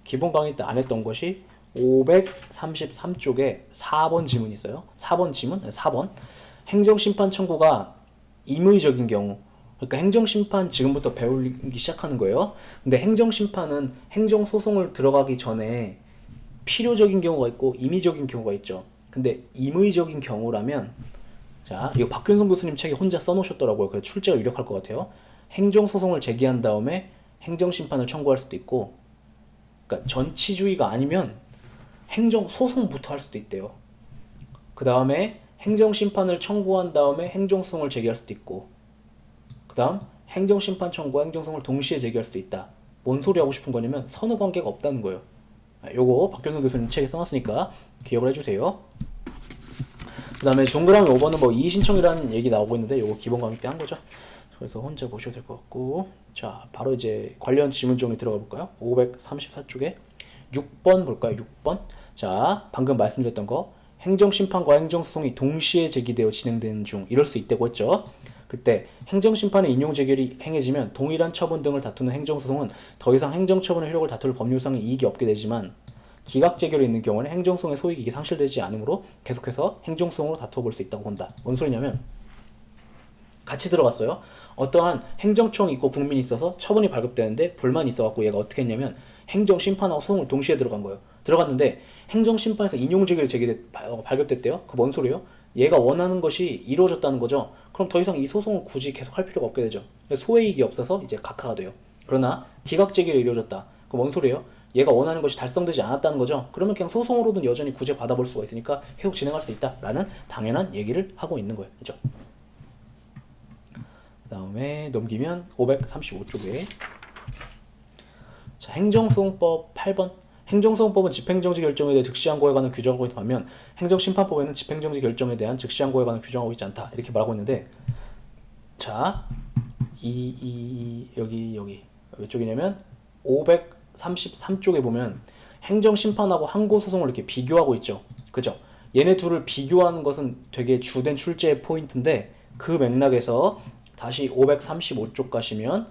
Speaker 1: 기본 강의 때 안 했던 것이 533쪽에 4번 지문이 있어요. 4번 지문? 4번. 행정심판 청구가 임의적인 경우. 그러니까 행정심판 지금부터 배우기 시작하는 거예요. 근데 행정심판은 행정소송을 들어가기 전에 필요적인 경우가 있고 임의적인 경우가 있죠. 근데 임의적인 경우라면, 자, 이거 박균성 교수님 책에 혼자 써놓으셨더라고요. 그래서 출제가 유력할 것 같아요. 행정소송을 제기한 다음에 행정심판을 청구할 수도 있고, 그러니까 전치주의가 아니면 행정소송부터 할 수도 있대요. 그 다음에 행정심판을 청구한 다음에 행정소송을 제기할 수도 있고, 그 다음 행정심판 청구와 행정소송을 동시에 제기할 수도 있다. 뭔 소리 하고 싶은 거냐면 선후관계가 없다는 거예요. 요거 박균성 교수님 책에 써놨으니까 기억을 해주세요. 그 다음에 동그라미 5번은 뭐 이의신청이라는 얘기 나오고 있는데 요거 기본 강의 때 한 거죠. 그래서 혼자 보셔도 될 것 같고, 자 바로 이제 관련 지문 정리 들어가 볼까요? 534쪽에 6번 볼까요? 6번. 자 방금 말씀드렸던 거, 행정심판과 행정소송이 동시에 제기되어 진행되는 중 이럴 수 있다고 했죠. 그때 행정심판의 인용재결이 행해지면 동일한 처분 등을 다투는 행정소송은 더 이상 행정처분의 효력을 다툴 법률상의 이익이 없게 되지만, 기각재결이 있는 경우는 행정소송의 소익이 상실되지 않으므로 계속해서 행정소송으로 다투어 볼 수 있다고 본다. 뭔 소리냐면 같이 들어갔어요. 어떠한 행정청이 있고 국민이 있어서 처분이 발급되는데 불만이 있어갖고 얘가 어떻게 했냐면 행정심판하고 소송을 동시에 들어간 거예요. 들어갔는데 행정심판에서 인용재결이 발급됐대요. 그 뭔 소리예요? 얘가 원하는 것이 이루어졌다는 거죠. 그럼 더 이상 이 소송을 굳이 계속 할 필요가 없게 되죠. 소외이익이 없어서 이제 각하가 돼요. 그러나 기각재결이 이루어졌다. 그 뭔 소리예요? 얘가 원하는 것이 달성되지 않았다는 거죠. 그러면 그냥 소송으로는 여전히 구제 받아볼 수가 있으니까 계속 진행할 수 있다라는 당연한 얘기를 하고 있는 거예요. 그죠? 그 다음에 넘기면 535쪽에, 자, 행정소송법 8번. 행정소송법은 집행정지 결정에 대해 즉시항고에 관한 규정하고 있는 반면 행정심판법에는 집행정지 결정에 대한 즉시항고에 관한 규정하고 있지 않다. 이렇게 말하고 있는데, 자, 여기 몇 쪽이냐면 533쪽에 보면 행정심판하고 항고소송을 이렇게 비교하고 있죠. 그죠? 얘네 둘을 비교하는 것은 되게 주된 출제 포인트인데, 그 맥락에서 다시 535쪽 가시면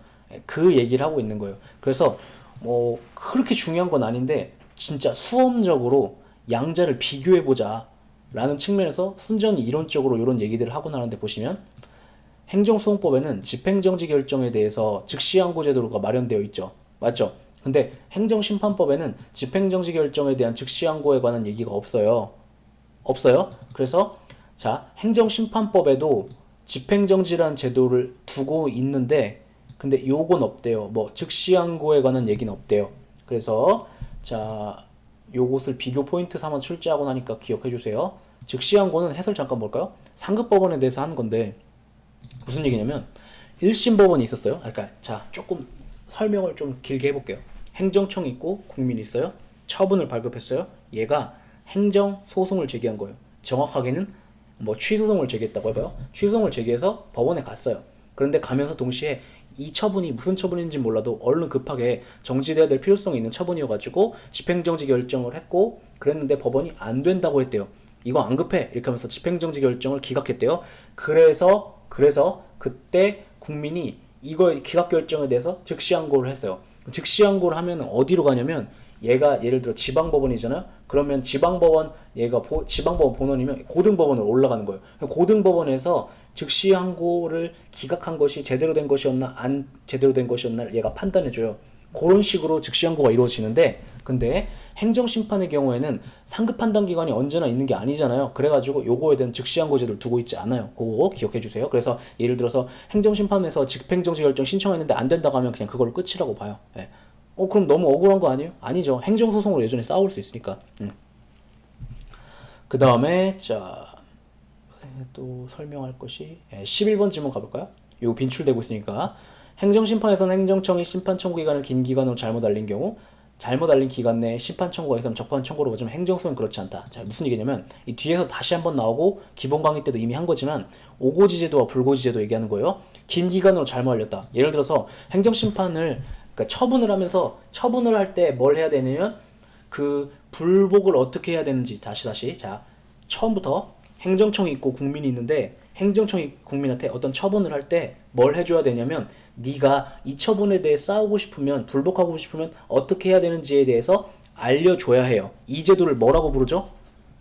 Speaker 1: 그 얘기를 하고 있는 거예요. 그래서 뭐 그렇게 중요한 건 아닌데 진짜 수험적으로 양자를 비교해보자 라는 측면에서 순전히 이론적으로 이런 얘기들을 하고 나는데, 보시면 행정소송법에는 집행정지 결정에 대해서 즉시항고 제도가 마련되어 있죠. 맞죠? 근데 행정심판법에는 집행정지 결정에 대한 즉시항고에 관한 얘기가 없어요. 그래서 자, 행정심판법에도 집행정지라는 제도를 두고 있는데, 근데 요건 없대요. 뭐 즉시항고에 관한 얘기는 없대요. 그래서 자, 요것을 비교 포인트 삼아 출제하고 나니까 기억해 주세요. 즉시항고는 해설 잠깐 볼까요? 상급법원에 대해서 하는 건데 무슨 얘기냐면 1심 법원이 있었어요. 그러니까 자, 조금 설명을 좀 길게 해볼게요. 행정청이 있고 국민이 있어요. 처분을 발급했어요. 얘가 행정소송을 제기한 거예요. 정확하게는 뭐 취소송을 제기했다고 해봐요. 취소송을 제기해서 법원에 갔어요. 그런데 가면서 동시에 이 처분이 무슨 처분인지 몰라도 얼른 급하게 정지돼야 될 필요성이 있는 처분이어가지고 집행정지 결정을 했고, 그랬는데 법원이 안 된다고 했대요. 이거 안 급해 이렇게 하면서 집행정지 결정을 기각했대요. 그래서 그때 국민이 이거 기각 결정에 대해서 즉시 항고를 했어요. 즉시 항고를 하면 어디로 가냐면 얘가 예를 들어 지방법원이잖아요. 그러면 지방법원 얘가 지방법원 본원이면 고등법원으로 올라가는 거예요. 고등법원에서 즉시 항고를 기각한 것이 제대로 된 것이었나 안 제대로 된 것이었나 얘가 판단해줘요. 그런 식으로 즉시 항고가 이루어지는데 근데 행정심판의 경우에는 상급 판단 기관이 언제나 있는 게 아니잖아요. 그래가지고 요거에 대한 즉시 항고 제도를 두고 있지 않아요. 그거 기억해 주세요. 그래서 예를 들어서 행정심판에서 집행정지 결정 신청했는데 안 된다고 하면 그냥 그걸로 끝이라고 봐요. 예. 그럼 너무 억울한 거 아니에요? 아니죠. 행정소송으로 예전에 싸울 수 있으니까. 그 다음에 또 설명할 것이 11번 질문 가볼까요? 이거 빈출되고 있으니까 행정심판에서는 행정청이 심판 청구 기간을 긴 기간으로 잘못 알린 경우 잘못 알린 기간 내에 심판 청구가 있으면 적반 청구로 보지만 행정소송은 그렇지 않다. 자, 무슨 얘기냐면 이 뒤에서 다시 한번 나오고 기본 강의 때도 이미 한 거지만 오고지 제도와 불고지 제도 얘기하는 거예요. 긴 기간으로 잘못 알렸다. 예를 들어서 행정심판을 그러니까 처분을 하면서 처분을 할 때 뭘 해야 되냐면 그 불복을 어떻게 해야 되는지 다시 자 처음부터 행정청이 있고 국민이 있는데 행정청이 국민한테 어떤 처분을 할 때 뭘 해줘야 되냐면 네가 이 처분에 대해 싸우고 싶으면 불복하고 싶으면 어떻게 해야 되는지에 대해서 알려줘야 해요. 이 제도를 뭐라고 부르죠?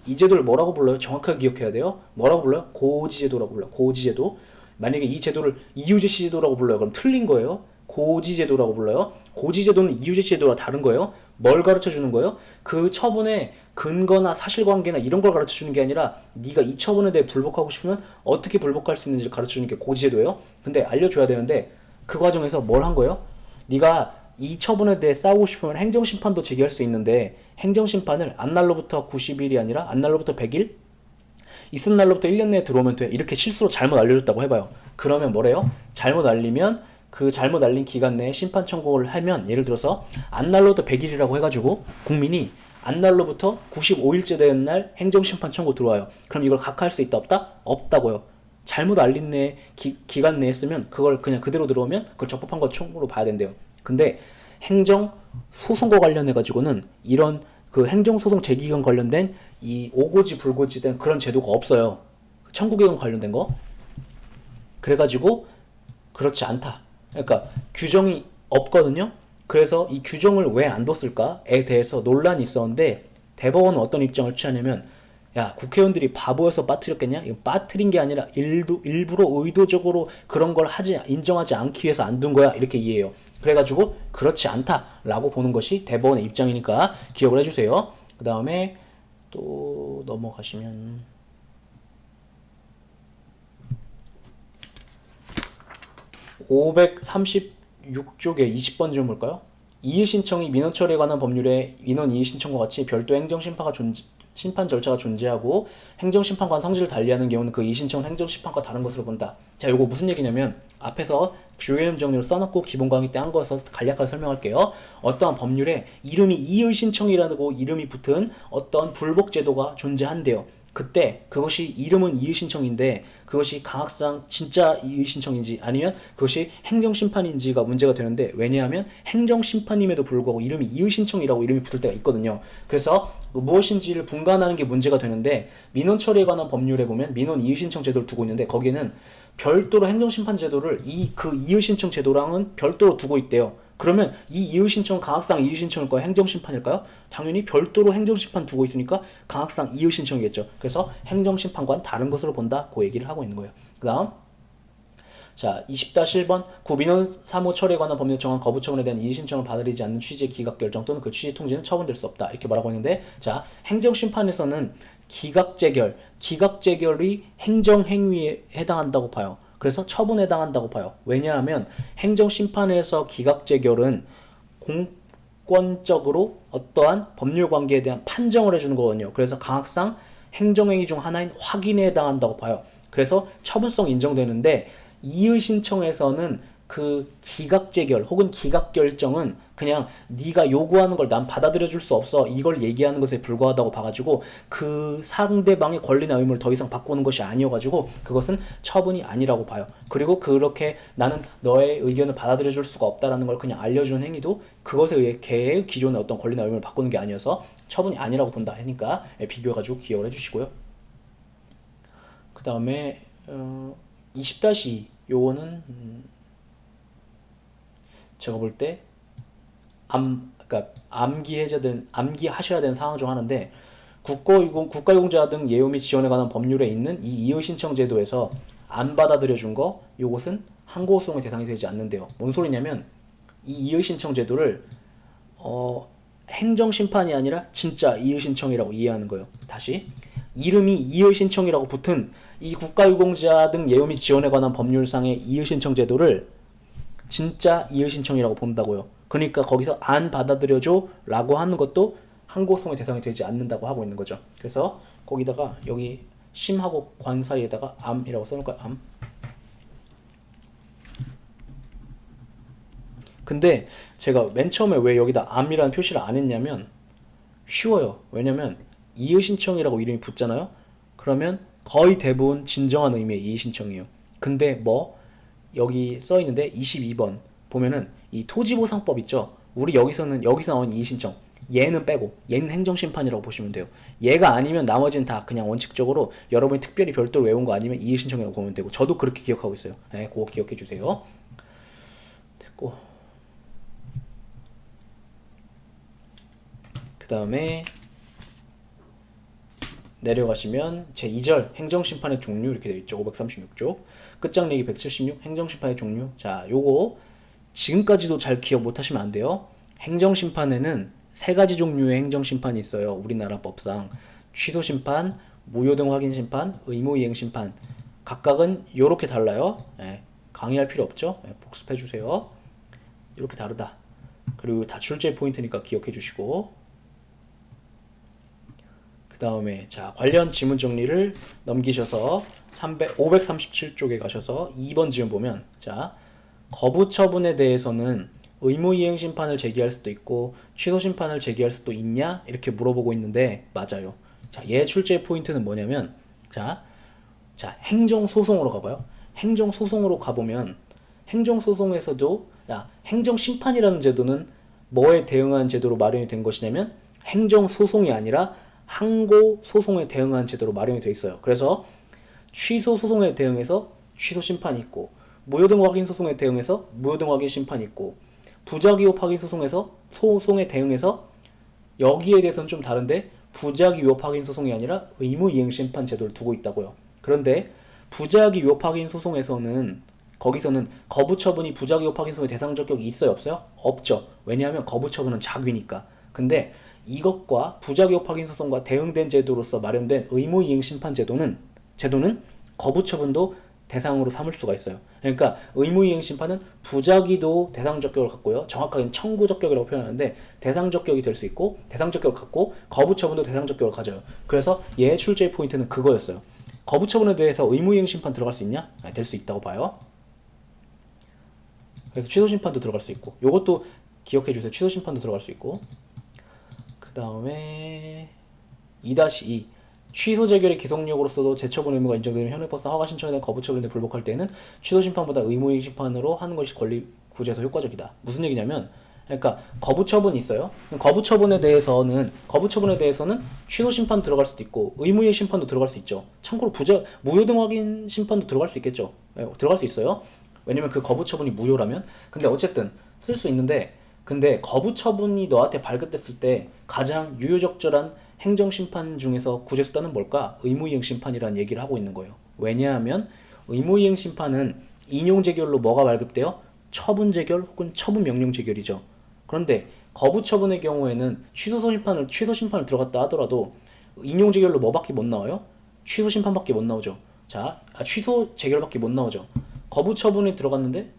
Speaker 1: 이 제도를 뭐라고 불러요? 정확하게 기억해야 돼요. 뭐라고 불러요? 고지제도라고 불러요. 고지제도. 만약에 이 제도를 이유제시 제도라고 불러요. 그럼 틀린 거예요. 고지제도라고 불러요. 고지제도는 이유제시 제도와 다른 거예요. 뭘 가르쳐 주는 거예요? 그 처분의 근거나 사실관계나 이런 걸 가르쳐 주는 게 아니라 네가 이 처분에 대해 불복하고 싶으면 어떻게 불복할 수 있는지를 가르쳐 주는 게 고지제도예요. 근데 알려줘야 되는데 그 과정에서 뭘 한 거예요? 네가 이 처분에 대해 싸우고 싶으면 행정심판도 제기할 수 있는데 행정심판을 안날로부터 90일이 아니라 안날로부터 100일? 있은 날로부터 1년 내에 들어오면 돼. 이렇게 실수로 잘못 알려줬다고 해봐요. 그러면 뭐래요? 잘못 알리면 그 잘못 알린 기간 내에 심판 청구를 하면 예를 들어서 안날로부터 100일이라고 해가지고 국민이 안날로부터 95일째 되는 날 행정심판 청구 들어와요. 그럼 이걸 각하할 수 있다 없다? 없다고요. 잘못 알린 기간 내에 쓰면 그걸 그냥 그대로 들어오면 그걸 적법한 것 청구로 봐야 된대요. 근데 행정소송과 관련해가지고는 이런 그 행정소송 제기관 관련된 이 오고지 불고지 된 그런 제도가 없어요. 청구기관 관련된 거. 그래가지고 그렇지 않다. 그러니까 규정이 없거든요. 그래서 이 규정을 왜 안 뒀을까에 대해서 논란이 있었는데 대법원은 어떤 입장을 취하냐면 야 국회의원들이 바보여서 빠뜨렸겠냐? 이거 빠뜨린 게 아니라 일부러 의도적으로 그런 걸 인정하지 않기 위해서 안 둔 거야 이렇게 이해해요. 그래가지고 그렇지 않다라고 보는 것이 대법원의 입장이니까 기억을 해주세요. 그 다음에 또 넘어가시면 536쪽에 20번 좀 볼까요? 이의신청이 민원 처리에 관한 법률에 민원 이의신청과 같이 별도 심판 절차가 존재하고 행정심판관 성질을 달리하는 경우는 그 이의신청은 행정심판과 다른 것으로 본다. 자, 요거 무슨 얘기냐면 앞에서 주요 이름 정리로 써놓고 기본 강의 때 한 거에서 간략하게 설명할게요. 어떠한 법률에 이름이 이의신청이라고 이름이 붙은 어떤 불복제도가 존재한대요. 그때 그것이 이름은 이의신청인데 그것이 강학상 진짜 이의신청인지 아니면 그것이 행정심판인지가 문제가 되는데 왜냐하면 행정심판임에도 불구하고 이름이 이의신청이라고 이름이 붙을 때가 있거든요. 그래서 무엇인지를 분간하는 게 문제가 되는데 민원 처리에 관한 법률에 보면 민원 이의신청 제도를 두고 있는데 거기에는 별도로 행정심판 제도를 그 이의신청 제도랑은 별도로 두고 있대요. 그러면 이 이의신청은 강학상 이의신청일까요? 행정심판일까요? 당연히 별도로 행정심판 두고 있으니까 강학상 이의신청이겠죠. 그래서 행정심판과는 다른 것으로 본다. 그 얘기를 하고 있는 거예요. 그 다음 자 20-1번 구민원 사무 처리에 관한 법률 정한 거부 처분에 대한 이의신청을 받아들이지 않는 취지의 기각 결정 또는 그 취지 통지는 처분될 수 없다. 이렇게 말하고 있는데 자 행정심판에서는 기각재결이 행정행위에 해당한다고 봐요. 그래서 처분에 해당한다고 봐요. 왜냐하면 행정심판에서 기각재결은 공권적으로 어떠한 법률관계에 대한 판정을 해주는 거거든요. 그래서 강학상 행정행위 중 하나인 확인에 해당한다고 봐요. 그래서 처분성 인정되는데 이의신청에서는 그 기각재결 혹은 기각결정은 그냥 네가 요구하는 걸 난 받아들여 줄 수 없어 이걸 얘기하는 것에 불과하다고 봐가지고 그 상대방의 권리나 의무를 더 이상 바꾸는 것이 아니어가지고 그것은 처분이 아니라고 봐요. 그리고 그렇게 나는 너의 의견을 받아들여 줄 수가 없다라는 걸 그냥 알려주는 행위도 그것에 의해 걔의 기존의 어떤 권리나 의무를 바꾸는 게 아니어서 처분이 아니라고 본다 하니까 비교해가지고 기억을 해주시고요. 그 다음에 20-2 요거는 제가 볼 때 그러니까 암기하셔야 되는 상황 중 하나인데 국가유공자 등 예우 및 지원에 관한 법률에 있는 이 이의 신청 제도에서 안 받아들여 준 거 요것은 항고소송의 대상이 되지 않는데요. 뭔 소리냐면 이 이의 신청 제도를 행정 심판이 아니라 진짜 이의 신청이라고 이해하는 거예요. 다시 이름이 이의 신청이라고 붙은 이 국가유공자 등 예우 및 지원에 관한 법률상의 이의 신청 제도를 진짜 이의 신청이라고 본다고요. 그러니까 거기서 안 받아들여줘 라고 하는 것도 항고소송의 대상이 되지 않는다고 하고 있는 거죠. 그래서 거기다가 여기 심하고 관 사이에다가 암이라고 써놓을까요? 암. 근데 제가 맨 처음에 왜 여기다 암이라는 표시를 안 했냐면 쉬워요. 왜냐면 이의 신청이라고 이름이 붙잖아요. 그러면 거의 대부분 진정한 의미의 이의 신청이에요. 근데 여기 써 있는데 22번 보면은 이 토지보상법 있죠. 우리 여기서 나온 이의 신청. 얘는 빼고 얘는 행정심판이라고 보시면 돼요. 얘가 아니면 나머지는 다 그냥 원칙적으로 여러분이 특별히 별도로 외운 거 아니면 이의 신청이라고 보면 되고 저도 그렇게 기억하고 있어요. 네, 그거 기억해 주세요. 됐고 그 다음에 내려가시면 제2절 행정심판의 종류 이렇게 되어 있죠. 536쪽 끝장내기 176 행정심판의 종류. 자, 요거 지금까지도 잘 기억 못하시면 안 돼요. 행정심판에는 세 가지 종류의 행정심판이 있어요. 우리나라 법상 취소심판, 무효등 확인심판, 의무이행심판. 각각은 요렇게 달라요. 예, 강의할 필요 없죠. 예, 복습해주세요. 이렇게 다르다. 그리고 다출제 포인트니까 기억해 주시고 그 다음에 자 관련 지문 정리를 넘기셔서 537쪽에 가셔서 2번 지문 보면 자 거부 처분에 대해서는 의무이행 심판을 제기할 수도 있고 취소 심판을 제기할 수도 있냐 이렇게 물어보고 있는데 맞아요. 자, 얘 출제 포인트는 뭐냐면 자 행정소송으로 가봐요. 행정소송으로 가보면 행정소송에서도 행정심판이라는 제도는 뭐에 대응한 제도로 마련이 된 것이냐면 행정소송이 아니라 항고소송에 대응한 제도로 마련이 되어 있어요. 그래서 취소소송에 대응해서 취소심판이 있고 무효등 확인 소송에 대응해서 무효등 확인 심판이 있고 부작위법 확인 소송에 대응해서 여기에 대해서는 좀 다른데 부작위법 확인 소송이 아니라 의무이행 심판 제도를 두고 있다고요. 그런데 부작위법 확인 소송에서는 거기서는 거부 처분이 부작위법 확인 소송의 대상 적격이 있어요, 없어요? 없죠. 왜냐하면 거부 처분은 작위니까. 근데 이것과 부작위법 확인 소송과 대응된 제도로서 마련된 의무이행 심판 제도는 거부 처분도 대상으로 삼을 수가 있어요. 그러니까 의무이행 심판은 부작위도 대상 적격을 갖고요. 정확하게는 청구 적격이라고 표현하는데 대상 적격이 될 수 있고 대상 적격을 갖고 거부 처분도 대상 적격을 가져요. 그래서 얘 출제 포인트는 그거였어요. 거부 처분에 대해서 의무이행 심판 들어갈 수 있냐? 될 수 있다고 봐요. 그래서 취소 심판도 들어갈 수 있고 요것도 기억해 주세요. 취소 심판도 들어갈 수 있고 그 다음에 2-2 취소 재결의 기성력으로서도 재처분 의무가 인정되면 현행법상 허가 신청에 대한 거부 처분에 불복할 때는 취소 심판보다 의무이행 심판으로 하는 것이 권리 구제에서 효과적이다. 무슨 얘기냐면 그러니까 거부 처분이 있어요. 거부 처분에 대해서는 취소 심판 들어갈 수도 있고 의무이행 심판도 들어갈 수 있죠. 참고로 무효등 확인 심판도 들어갈 수 있겠죠. 들어갈 수 있어요. 왜냐면 그 거부 처분이 무효라면. 근데 어쨌든 쓸 수 있는데 근데 거부 처분이 너한테 발급됐을 때 가장 유효적절한 행정심판 중에서 구제수단은 뭘까? 의무이행심판이라는 얘기를 하고 있는 거예요. 왜냐하면 의무이행심판은 인용재결로 뭐가 발급돼요? 처분재결 혹은 처분명령재결이죠. 그런데 거부처분의 경우에는 취소심판을 들어갔다 하더라도 인용재결로 뭐밖에 못 나와요? 취소심판밖에 못 나오죠. 취소재결밖에 못 나오죠. 거부처분이 들어갔는데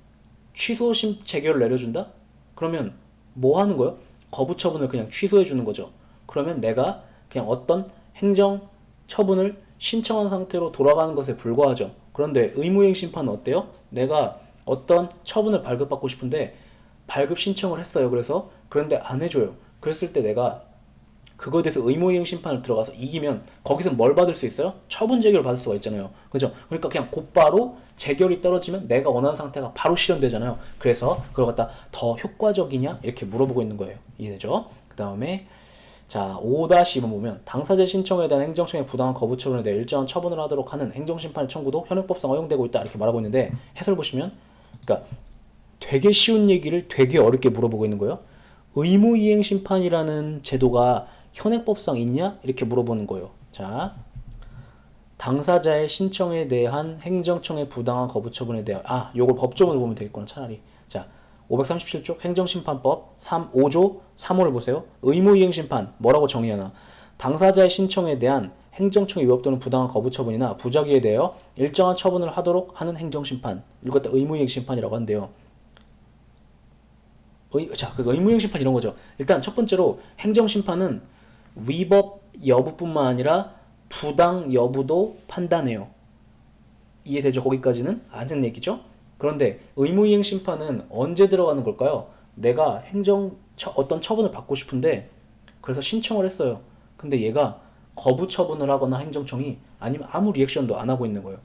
Speaker 1: 취소재결을 내려준다? 그러면 뭐 하는 거예요? 거부처분을 그냥 취소해 주는 거죠. 그러면 내가 그냥 어떤 행정 처분을 신청한 상태로 돌아가는 것에 불과하죠. 그런데 의무이행 심판은 어때요? 내가 어떤 처분을 발급받고 싶은데 발급 신청을 했어요. 그런데 안 해줘요. 그랬을 때 내가 그거에 대해서 의무이행 심판을 들어가서 이기면 거기서 뭘 받을 수 있어요? 처분 재결을 받을 수가 있잖아요. 그죠? 그러니까 그냥 곧바로 재결이 떨어지면 내가 원하는 상태가 바로 실현되잖아요. 그래서 그걸 갖다 더 효과적이냐? 이렇게 물어보고 있는 거예요. 이해되죠? 그 다음에 자 5-2번 보면 당사자 신청에 대한 행정청의 부당한 거부 처분에 대해 일정한 처분을 하도록 하는 행정심판의 청구도 현행법상 허용되고 있다 이렇게 말하고 있는데 해설 보시면 그러니까 되게 쉬운 얘기를 되게 어렵게 물어보고 있는 거예요. 의무이행 심판이라는 제도가 현행법상 있냐? 이렇게 물어보는 거예요. 자, 당사자의 신청에 대한 행정청의 부당한 거부 처분에 대한 요걸 법조문을 보면 되겠구나 차라리. 자, 537쪽 행정심판법 5조 3호를 보세요. 의무이행 심판 뭐라고 정의하나? 당사자의 신청에 대한 행정청의 위법 또는 부당한 거부 처분이나 부작위에 대하여 일정한 처분을 하도록 하는 행정심판 이걸 갖다 의무이행 심판이라고 한대요. 그 의무이행 심판 이런 거죠. 일단 첫 번째로 행정심판은 위법 여부뿐만 아니라 부당 여부도 판단해요. 이해되죠? 거기까지는 아는 얘기죠. 그런데 의무이행 심판은 언제 들어가는 걸까요? 내가 어떤 처분을 받고 싶은데 그래서 신청을 했어요. 근데 얘가 거부 처분을 하거나 행정청이 아니면 아무 리액션도 안 하고 있는 거예요.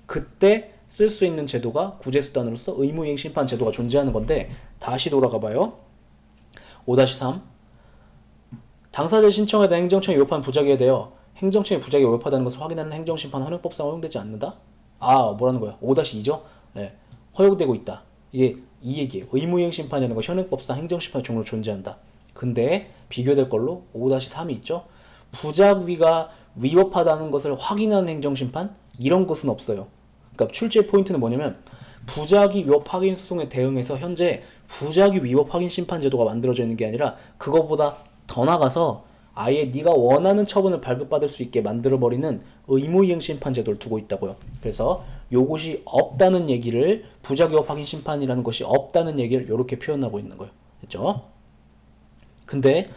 Speaker 1: 그때 쓸 수 있는 제도가 구제수단으로서 의무이행 심판 제도가 존재하는 건데 다시 돌아가 봐요. 5-3 당사자 신청에 대한 행정청이 위법한 부작위에 대하여 행정청이 부작위에 위법하다는 것을 확인하는 행정심판 헌법상 허용되지 않는다? 뭐라는 거야? 5-2죠? 네, 허용되고 있다. 이게 이 얘기예요. 의무이행 심판이라는 거 현행법상 행정심판의 종류로 존재한다. 근데 비교될 걸로 5-3이 있죠? 부작위가 위법하다는 것을 확인하는 행정심판? 이런 것은 없어요. 그러니까 출제 포인트는 뭐냐면 부작위 위법 확인 소송에 대응해서 현재 부작위 위법 확인 심판 제도가 만들어져 있는 게 아니라 그거보다 더 나가서 아예 네가 원하는 처분을 발급받을 수 있게 만들어버리는 의무이행 심판 제도를 두고 있다고요. 그래서 요것이 없다는 얘기를 부작위 위법 확인 심판이라는 것이 없다는 얘기를 이렇게 표현하고 있는 거예요. 됐죠? 근데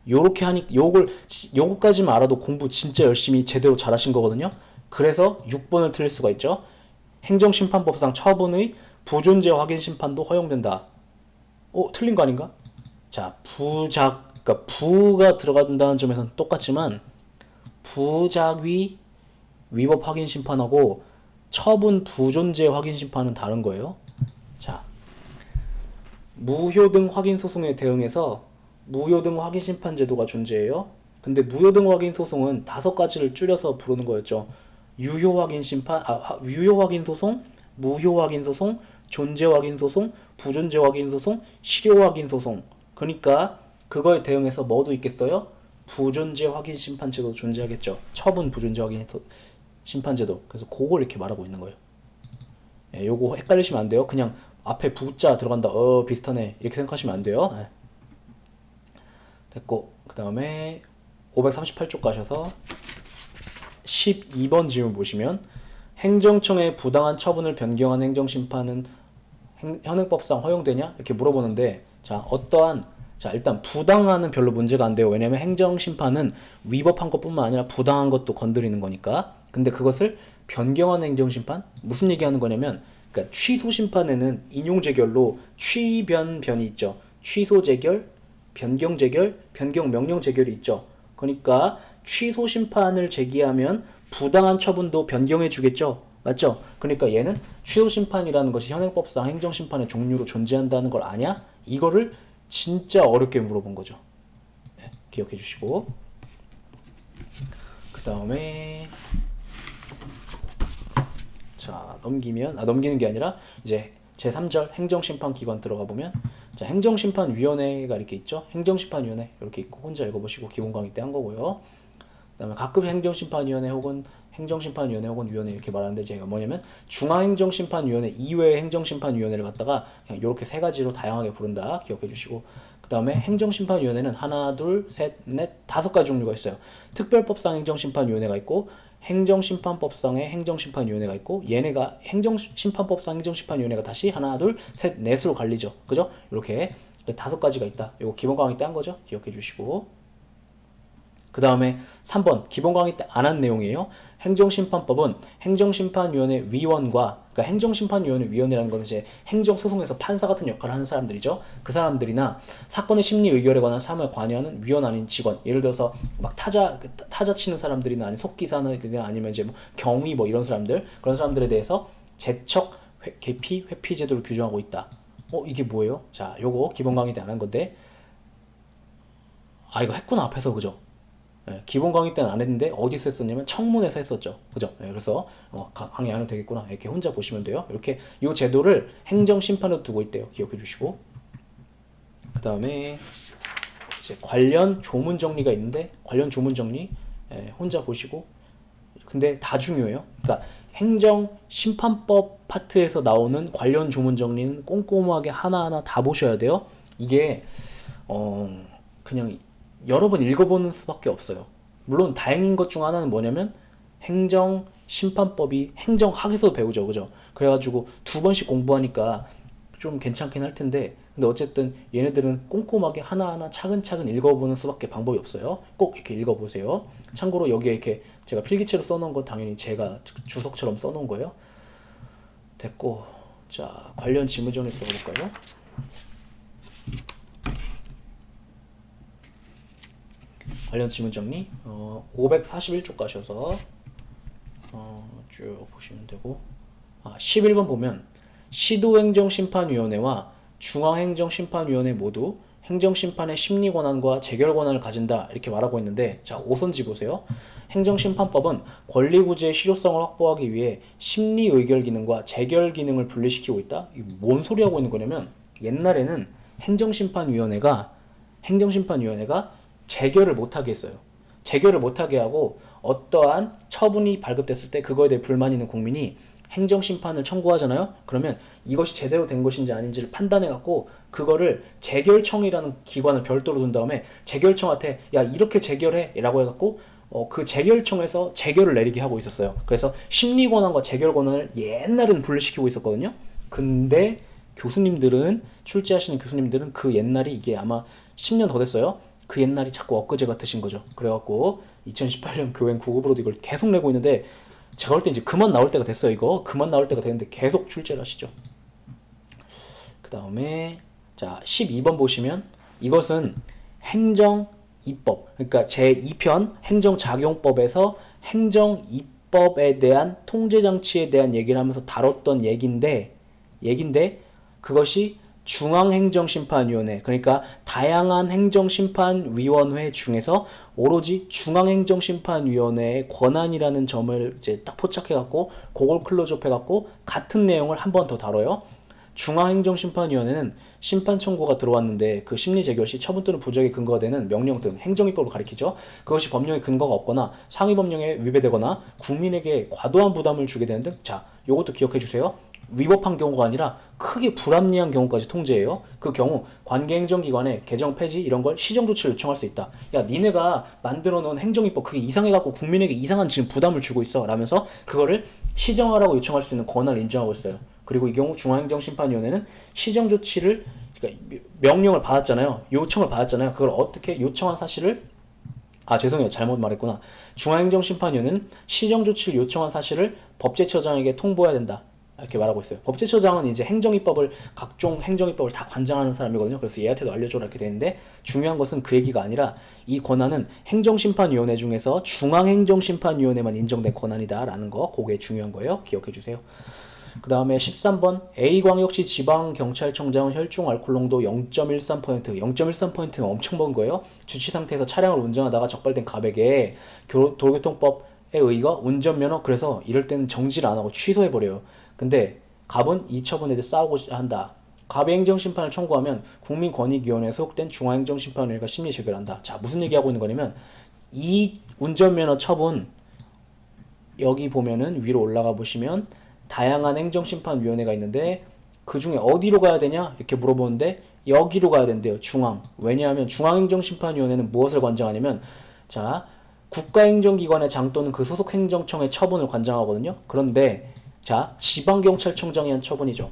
Speaker 1: 요렇게 하니 요거까지만 알아도 공부 진짜 열심히 제대로 잘하신 거거든요. 그래서 6번을 틀릴 수가 있죠. 행정심판법상 처분의 부존재 확인 심판도 허용된다. 틀린 거 아닌가? 자, 그러니까 부가 들어간다는 점에서는 똑같지만 부작위 위법 확인 심판하고 처분 부존재 확인 심판은 다른 거예요. 자, 무효등 확인 소송에 대응해서 무효등 확인 심판 제도가 존재해요. 근데 무효등 확인 소송은 5가지를 줄여서 부르는 거였죠. 유효 확인 심판, 유효 확인 소송, 무효 확인 소송, 존재 확인 소송, 부존재 확인 소송, 실효 확인 소송. 그러니까 그거에 대응해서 뭐도 있겠어요? 부존재 확인 심판 제도 존재하겠죠. 처분 부존재 확인 심판 제도. 그래서 그걸 이렇게 말하고 있는 거예요. 요거 헷갈리시면 안 돼요. 그냥 앞에 부자 들어간다. 비슷하네. 이렇게 생각하시면 안 돼요. 됐고, 그 다음에 538쪽 가셔서 12번 질문 보시면 행정청의 부당한 처분을 변경한 행정심판은 현행법상 허용되냐? 이렇게 물어보는데 자, 일단 부당한은 별로 문제가 안 돼요. 왜냐면 행정심판은 위법한 것뿐만 아니라 부당한 것도 건드리는 거니까. 근데 그것을 변경한 행정심판? 무슨 얘기하는 거냐면 그러니까 취소심판에는 인용재결로 취변변이 있죠. 취소재결, 변경재결, 변경명령재결이 있죠. 그러니까 취소심판을 제기하면 부당한 처분도 변경해 주겠죠. 맞죠? 그러니까 얘는 취소심판이라는 것이 현행법상 행정심판의 종류로 존재한다는 걸 아냐? 이거를 진짜 어렵게 물어본 거죠. 네, 기억해 주시고 그 다음에 자 넘기는 게 아니라 이제 제3절 행정심판기관 들어가 보면 자 행정심판위원회가 이렇게 있죠. 행정심판위원회 이렇게 있고 혼자 읽어보시고 기본 강의 때 한 거고요. 그 다음에 가끔 행정심판위원회 혹은 행정심판위원회 혹은 위원회 이렇게 말하는데 제가 뭐냐면 중앙행정심판위원회 이외의 행정심판위원회를 갖다가 그냥 이렇게 3가지로 다양하게 부른다 기억해 주시고 그 다음에 행정심판위원회는 하나 둘 셋 넷 5가지 종류가 있어요. 특별법상 행정심판위원회가 있고 행정심판법상의 행정심판위원회가 있고 얘네가 행정심판법상 행정심판위원회가 다시 하나 둘 셋 넷으로 갈리죠. 그죠? 이렇게 5가지가 있다. 이거 기본 강의 때 한 거죠. 기억해 주시고 그 다음에 3번 기본 강의 때 안 한 내용이에요. 행정심판법은 행정심판위원회 위원과, 그러니까 행정심판위원회 위원이라는 것은 이제 행정소송에서 판사 같은 역할을 하는 사람들이죠. 그 사람들이나 사건의 심리 의결에 관한 사무에 관여하는 위원 아닌 직원, 예를 들어서 막 타자 치는 사람들이나 아니면 속기사나 아니면 이제 뭐 경위 뭐 이런 사람들, 그런 사람들에 대해서 제척 개피 회피 제도를 규정하고 있다. 이게 뭐예요? 자, 요거 기본 강의 때 안 한 건데, 이거 했구나 앞에서. 그죠? 예, 기본 강의 때는 안 했는데 어디서 했었냐면 청문회에서 했었죠. 그죠? 예, 그래서 강의 안 해도 되겠구나. 이렇게 혼자 보시면 돼요. 이렇게 이 제도를 행정심판으로 두고 있대요. 기억해 주시고. 그 다음에 이제 관련 조문 정리가 있는데, 관련 조문 정리 혼자 보시고. 근데 다 중요해요. 그러니까 행정심판법 파트에서 나오는 관련 조문 정리는 꼼꼼하게 하나하나 다 보셔야 돼요. 이게 그냥 여러 번 읽어보는 수밖에 없어요. 물론 다행인 것 중 하나는 뭐냐면 행정심판법이 행정학에서 배우죠. 그죠? 그래가지고 2번씩 공부하니까 좀 괜찮긴 할 텐데, 근데 어쨌든 얘네들은 꼼꼼하게 하나하나 차근차근 읽어보는 수밖에 방법이 없어요. 꼭 이렇게 읽어보세요. 참고로 여기에 이렇게 제가 필기체로 써놓은 거 당연히 제가 주석처럼 써놓은 거예요. 됐고, 자, 관련 지문 정리 들어볼까요? 관련 지문 정리 541쪽 가셔서 쭉 보시면 되고, 11번 보면 시도행정심판위원회와 중앙행정심판위원회 모두 행정심판의 심리권한과 재결권한을 가진다 이렇게 말하고 있는데, 자, 5선지 보세요. 행정심판법은 권리구제의 실효성을 확보하기 위해 심리의결 기능과 재결 기능을 분리시키고 있다. 이게 뭔 소리 하고 있는 거냐면, 옛날에는 행정심판위원회가 재결을 못하게 했어요. 재결을 못하게 하고 어떠한 처분이 발급됐을 때 그거에 대해 불만 있는 국민이 행정심판을 청구하잖아요. 그러면 이것이 제대로 된 것인지 아닌지를 판단해갖고 그거를 재결청이라는 기관을 별도로 둔 다음에 재결청한테 야 이렇게 재결해 라고 해갖고 그 재결청에서 재결을 내리게 하고 있었어요. 그래서 심리권한과 재결권한을 옛날에는 분리시키고 있었거든요. 근데 출제하시는 교수님들은 그 옛날이 이게 아마 10년 더 됐어요. 그 옛날이 자꾸 엊그제 같으신 거죠. 그래갖고 2018년 교행 9급으로도 이걸 계속 내고 있는데, 제가 볼 때 이제 그만 나올 때가 됐어요. 이거 그만 나올 때가 됐는데 계속 출제를 하시죠. 그 다음에 자 12번 보시면 이것은 행정입법, 그러니까 제2편 행정작용법에서 행정입법에 대한 통제장치에 대한 얘기를 하면서 다뤘던 얘긴데 그것이 중앙행정심판위원회, 그러니까 다양한 행정심판위원회 중에서 오로지 중앙행정심판위원회의 권한이라는 점을 이제 딱 포착해갖고 그걸 클로즈업해갖고 같은 내용을 한 번 더 다뤄요. 중앙행정심판위원회는 심판 청구가 들어왔는데 그 심리재결 시 처분 또는 부적에 근거가 되는 명령 등 행정입법을 가리키죠. 그것이 법령에 근거가 없거나 상위 법령에 위배되거나 국민에게 과도한 부담을 주게 되는 등, 자, 요것도 기억해 주세요. 위법한 경우가 아니라 크게 불합리한 경우까지 통제해요. 그 경우 관계행정기관에 개정 폐지 이런 걸 시정조치를 요청할 수 있다. 야, 니네가 만들어 놓은 행정입법 그게 이상해갖고 국민에게 이상한 지금 부담을 주고 있어 라면서 그거를 시정하라고 요청할 수 있는 권한을 인정하고 있어요. 그리고 이 경우 중앙행정심판위원회는 시정조치를, 그러니까 명령을 받았잖아요. 요청을 받았잖아요. 그걸 어떻게 요청한 사실을, 죄송해요. 잘못 말했구나. 중앙행정심판위원회는 시정조치를 요청한 사실을 법제처장에게 통보해야 된다. 이렇게 말하고 있어요. 법제처장은 이제 각종 행정입법을 다 관장하는 사람이거든요. 그래서 얘한테도 알려줘라 이렇게 되는데, 중요한 것은 그 얘기가 아니라 이 권한은 행정심판위원회 중에서 중앙행정심판위원회만 인정된 권한이다라는 거, 그게 중요한 거예요. 기억해 주세요. 그 다음에 13번 A광역시 지방경찰청장은 혈중 알코올 농도 0.13%, 0.13%는 엄청 먼 거예요. 주치 상태에서 차량을 운전하다가 적발된 갑에게 도로교통법에 의거 운전면허, 그래서 이럴 때는 정지를 안 하고 취소해버려요. 근데 갑은 이 처분에 대해 싸우고자 한다. 갑의 행정심판을 청구하면 국민권익위원회에 소속된 중앙행정심판위원회가 심리 재결한다. 자, 무슨 얘기하고 있는 거냐면 이 운전면허 처분, 여기 보면은 위로 올라가 보시면 다양한 행정심판위원회가 있는데 그 중에 어디로 가야 되냐 이렇게 물어보는데 여기로 가야 된대요. 중앙. 왜냐하면 중앙행정심판위원회는 무엇을 관장하냐면, 자, 국가행정기관의 장 또는 그 소속 행정청의 처분을 관장하거든요. 그런데 자, 지방경찰청장이 한 처분이죠.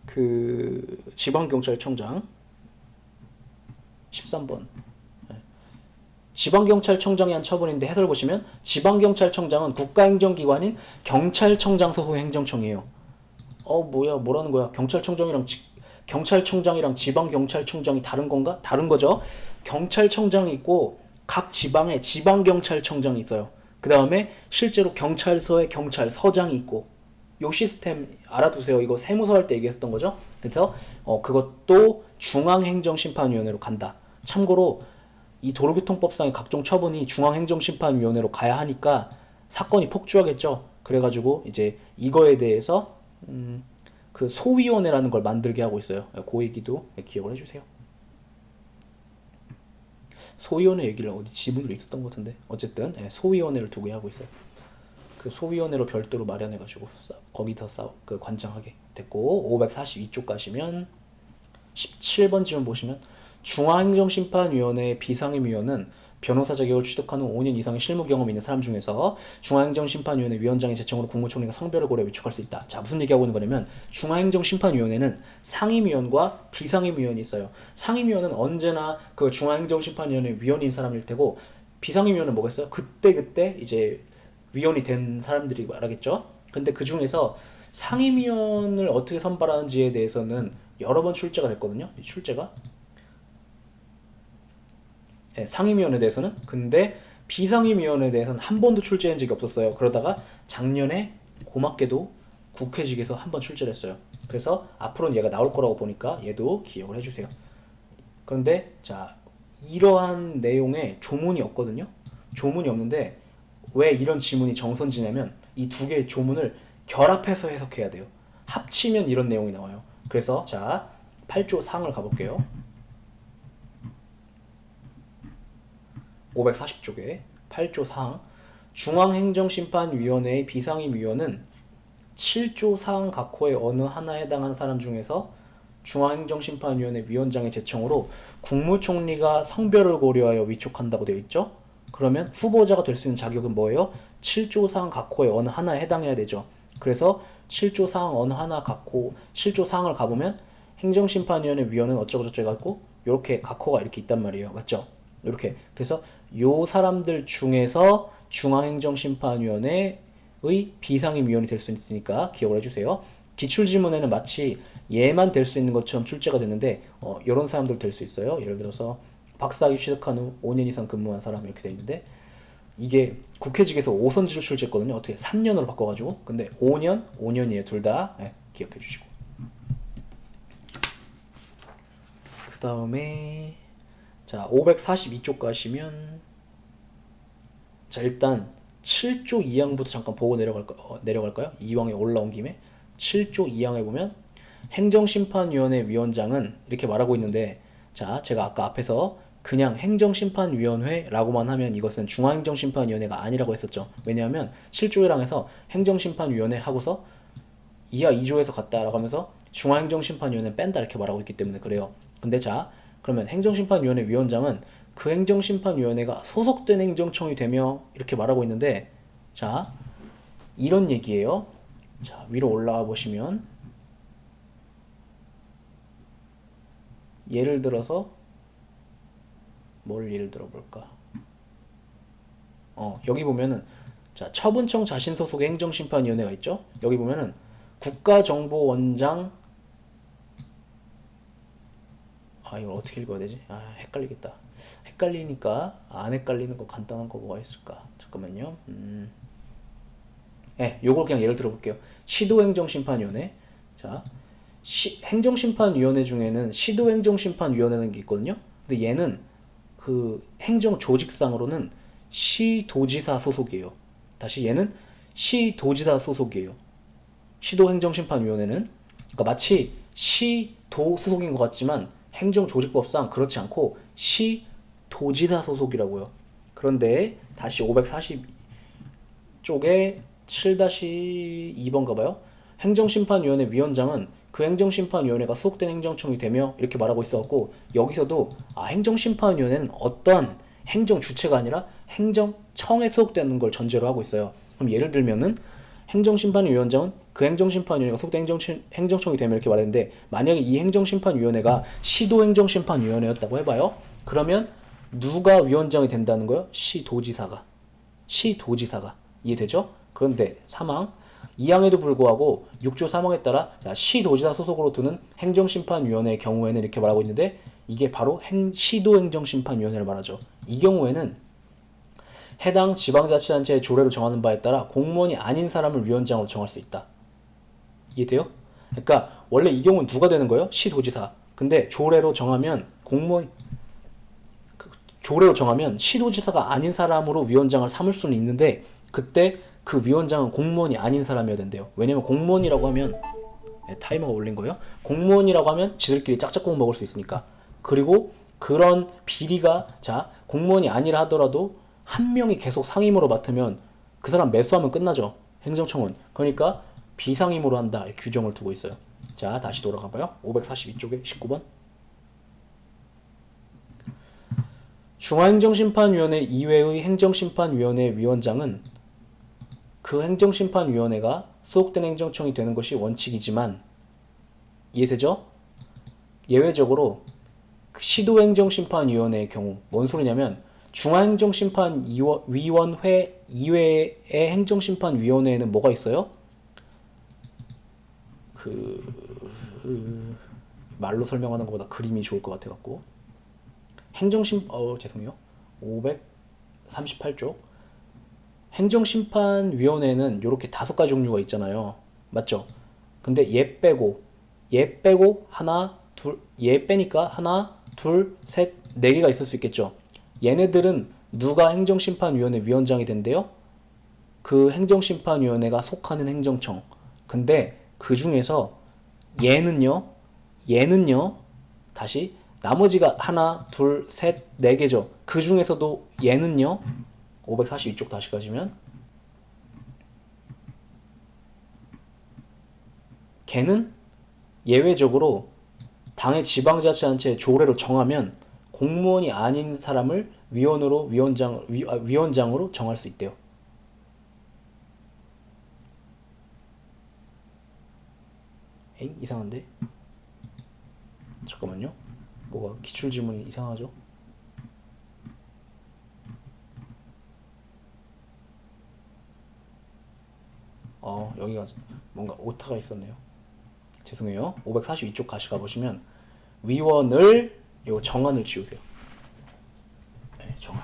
Speaker 1: 그 지방경찰청장 13번 지방경찰청장이 한 처분인데 해설 보시면 지방경찰청장은 국가행정기관인 경찰청장 소속의 행정청이에요. 뭐야 뭐라는 거야? 경찰청장이랑 지방경찰청장이 다른 건가? 다른 거죠. 경찰청장이 있고 각 지방에 지방경찰청장이 있어요. 그 다음에 실제로 경찰서에 경찰서장이 있고 요 시스템 알아두세요. 이거 세무서 할 때 얘기했었던 거죠. 그래서 그것도 중앙행정심판위원회로 간다. 참고로 이 도로교통법상의 각종 처분이 중앙행정심판위원회로 가야 하니까 사건이 폭주하겠죠. 그래가지고 이제 이거에 대해서 그 소위원회라는 걸 만들게 하고 있어요. 그 얘기도 기억을 해주세요. 소위원회 얘기를 어디 지문으로 있었던 것 같은데 어쨌든 소위원회를 두게 하고 있어요. 그 소위원회로 별도로 마련해가지고 거기서 그 관장하게 됐고 542쪽 가시면 17번 지문 보시면 중앙행정심판위원회의 비상임위원은 변호사 자격을 취득한 후 5년 이상의 실무 경험이 있는 사람 중에서 중앙행정심판위원회 위원장의 제청으로 국무총리가 성별을 고려 위촉할 수 있다. 자, 무슨 얘기하고 있는 거냐면 중앙행정심판위원회는 상임위원과 비상임위원이 있어요. 상임위원은 언제나 그 중앙행정심판위원회 위원인 사람일 테고 비상임위원은 뭐겠어요? 그때 이제 위원이 된 사람들이 말하겠죠. 근데 그 중에서 상임위원을 어떻게 선발하는지에 대해서는 여러 번 출제가 됐거든요. 이 출제가 상임위원에 대해서는. 근데 비상임위원에 대해서는 한 번도 출제한 적이 없었어요. 그러다가 작년에 고맙게도 국회직에서 한 번 출제를 했어요. 그래서 앞으로는 얘가 나올 거라고 보니까 얘도 기억을 해주세요. 그런데 자, 이러한 내용에 조문이 없거든요. 조문이 없는데 왜 이런 지문이 정선지냐면 이 두 개의 조문을 결합해서 해석해야 돼요. 합치면 이런 내용이 나와요. 그래서 자, 8조 상을 가볼게요. 540쪽에 8조 상 중앙행정심판위원회의 비상임위원은 7조 상 각호의 어느 하나에 해당하는 사람 중에서 중앙행정심판위원회 위원장의 제청으로 국무총리가 성별을 고려하여 위촉한다고 되어 있죠. 그러면 후보자가 될 수 있는 자격은 뭐예요? 7조 상 각호의 어느 하나에 해당해야 되죠. 그래서 7조 상 어느 하나 각호 7조 상을 가보면 행정심판위원회 위원은 어쩌고저쩌고 해갖고 이렇게 각호가 이렇게 있단 말이에요. 맞죠? 이렇게. 그래서 요 사람들 중에서 중앙행정심판위원회의 비상임위원이 될 수 있으니까 기억을 해주세요. 기출지문에는 마치 얘만 될 수 있는 것처럼 출제가 됐는데 이런 사람들 될 수 있어요. 예를 들어서 박사학위 취득한 후 5년 이상 근무한 사람 이렇게 돼 있는데 이게 국회직에서 5선지로 출제했거든요. 어떻게 3년으로 바꿔가지고. 근데 5년이에요. 둘 다. 기억해 주시고. 그 다음에 자, 542쪽 가시면 자, 일단 7조 2항부터 잠깐 보고 내려갈까요? 이왕에 올라온 김에 7조 2항에 보면 행정심판위원회 위원장은 이렇게 말하고 있는데 자, 제가 아까 앞에서 그냥 행정심판위원회라고만 하면 이것은 중앙행정심판위원회가 아니라고 했었죠. 왜냐하면 7조 1항에서 행정심판위원회 하고서 이하 2조에서 갔다라고 하면서 중앙행정심판위원회 뺀다 이렇게 말하고 있기 때문에 그래요. 근데 자, 그러면 행정심판위원회 위원장은 그 행정심판위원회가 소속된 행정청이 되며 이렇게 말하고 있는데 자, 이런 얘기예요. 자, 위로 올라가 보시면 예를 들어서 뭘 예를 들어 볼까? 여기 보면은 자, 처분청 자신 소속의 행정심판위원회가 있죠. 여기 보면은 국가정보원장 이걸 어떻게 읽어야 되지? 헷갈리겠다. 헷갈리니까 안 헷갈리는 거 간단한 거 뭐가 있을까? 잠깐만요. 요걸 그냥 예를 들어 볼게요. 시도행정심판위원회. 자, 행정심판위원회 중에는 시도행정심판위원회라는 게 있거든요. 근데 얘는 그 행정조직상으로는 시도지사 소속이에요. 다시 얘는 시도지사 소속이에요. 시도행정심판위원회는 그러니까 마치 시도 소속인 것 같지만 행정조직법상 그렇지 않고 시도지사 소속이라고요. 그런데 다시 540쪽에 7-2번 가봐요. 행정심판위원회 위원장은 그 행정심판위원회가 소속된 행정청이 되며 이렇게 말하고 있어갖고 여기서도 행정심판위원회는 어떠한 행정주체가 아니라 행정청에 소속되는 걸 전제로 하고 있어요. 그럼 예를 들면은 행정심판위원장은 그 행정심판위원회가 소속된 행정청이 되면 이렇게 말했는데 만약에 이 행정심판위원회가 시도행정심판위원회였다고 해봐요. 그러면 누가 위원장이 된다는 거요? 시도지사가. 시도지사가. 이해되죠? 그런데 사망. 2항에도 불구하고 6조 3항에 따라 자, 시도지사 소속으로 두는 행정심판위원회의 경우에는 이렇게 말하고 있는데 이게 바로 시도행정심판위원회를 말하죠. 이 경우에는 해당 지방자치단체의 조례로 정하는 바에 따라 공무원이 아닌 사람을 위원장으로 정할 수 있다. 이해돼요? 그러니까 원래 이 경우는 누가 되는 거예요? 시도지사. 근데 조례로 정하면 조례로 정하면 시도지사가 아닌 사람으로 위원장을 삼을 수는 있는데 그때 그 위원장은 공무원이 아닌 사람이어야 된대요. 왜냐면 공무원이라고 하면 타이머가 울린 거예요. 공무원이라고 하면 지들끼리 짝짝꿍 먹을 수 있으니까. 그리고 그런 비리가 자 공무원이 아니라 하더라도 한 명이 계속 상임으로 맡으면 그 사람 매수하면 끝나죠. 행정청은. 그러니까 비상임으로 한다. 이렇게 규정을 두고 있어요. 자 다시 돌아가봐요. 542쪽에 19번. 중앙행정심판위원회 이외의 행정심판위원회 위원장은 그 행정심판위원회가 소속된 행정청이 되는 것이 원칙이지만 이해되죠? 예외적으로 시도행정심판위원회의 경우 뭔 소리냐면 중앙행정심판위원회 이외의 행정심판위원회에는 뭐가 있어요? 말로 설명하는 것보다 그림이 좋을 것 같아갖고 죄송해요. 538쪽 행정심판위원회는 이렇게 5가지 종류가 있잖아요. 맞죠? 근데 얘 빼고 하나, 둘, 얘 빼니까 하나, 둘, 셋, 4개가 있을 수 있겠죠. 얘네들은 누가 행정심판위원회 위원장이 된대요? 그 행정심판위원회가 속하는 행정청. 근데 그 중에서 얘는요, 다시 나머지가 하나, 둘, 셋, 4개죠. 그 중에서도 얘는요, 542쪽 다시 가시면 걔는 예외적으로 당의 지방자치단체의 조례로 정하면 공무원이 아닌 사람을 위원장으로 정할 수 있대요. 에잉? 이상한데? 잠깐만요. 뭐가 기출지문이 이상하죠? 여기가 뭔가 오타가 있었네요. 죄송해요. 542쪽 다시 가보시면 위원을 요 정한을 지우세요. 네, 정한.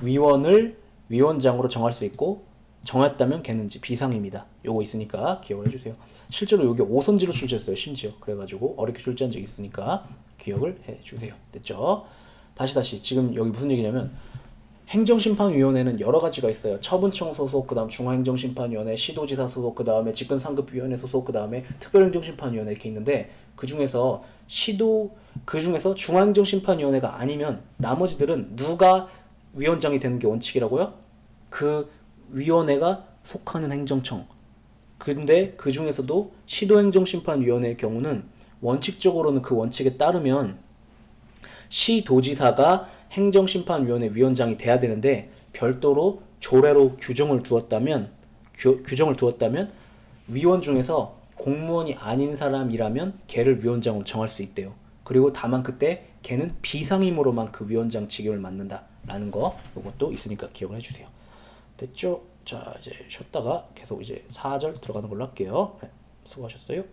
Speaker 1: 위원을 위원장으로 정할 수 있고 정했다면 걔는 비상입니다. 요거 있으니까 기억을 해주세요. 실제로 요게 5선지로 출제했어요. 심지어 그래가지고 어렵게 출제한 적이 있으니까 기억을 해주세요. 됐죠? 다시 지금 여기 무슨 얘기냐면 행정심판위원회는 여러 가지가 있어요. 처분청 소속, 그 다음 중앙행정심판위원회, 시도지사 소속, 그 다음에 직권상급위원회 소속, 그 다음에 특별행정심판위원회 이렇게 있는데 그 중에서 중앙행정심판위원회가 아니면 나머지들은 누가 위원장이 되는 게 원칙이라고요? 그 위원회가 속하는 행정청. 근데 그 중에서도 시도행정심판위원회의 경우는 원칙적으로는 그 원칙에 따르면 시도지사가 행정심판위원회 위원장이 돼야 되는데 별도로 조례로 규정을 두었다면 위원 중에서 공무원이 아닌 사람이라면 걔를 위원장으로 정할 수 있대요. 그리고 다만 그때 걔는 비상임으로만 그 위원장 직임을 맡는다라는 거 이것도 있으니까 기억을 해주세요. 됐죠? 자 이제 쉬었다가 계속 이제 4절 들어가는 걸로 할게요. 네, 수고하셨어요.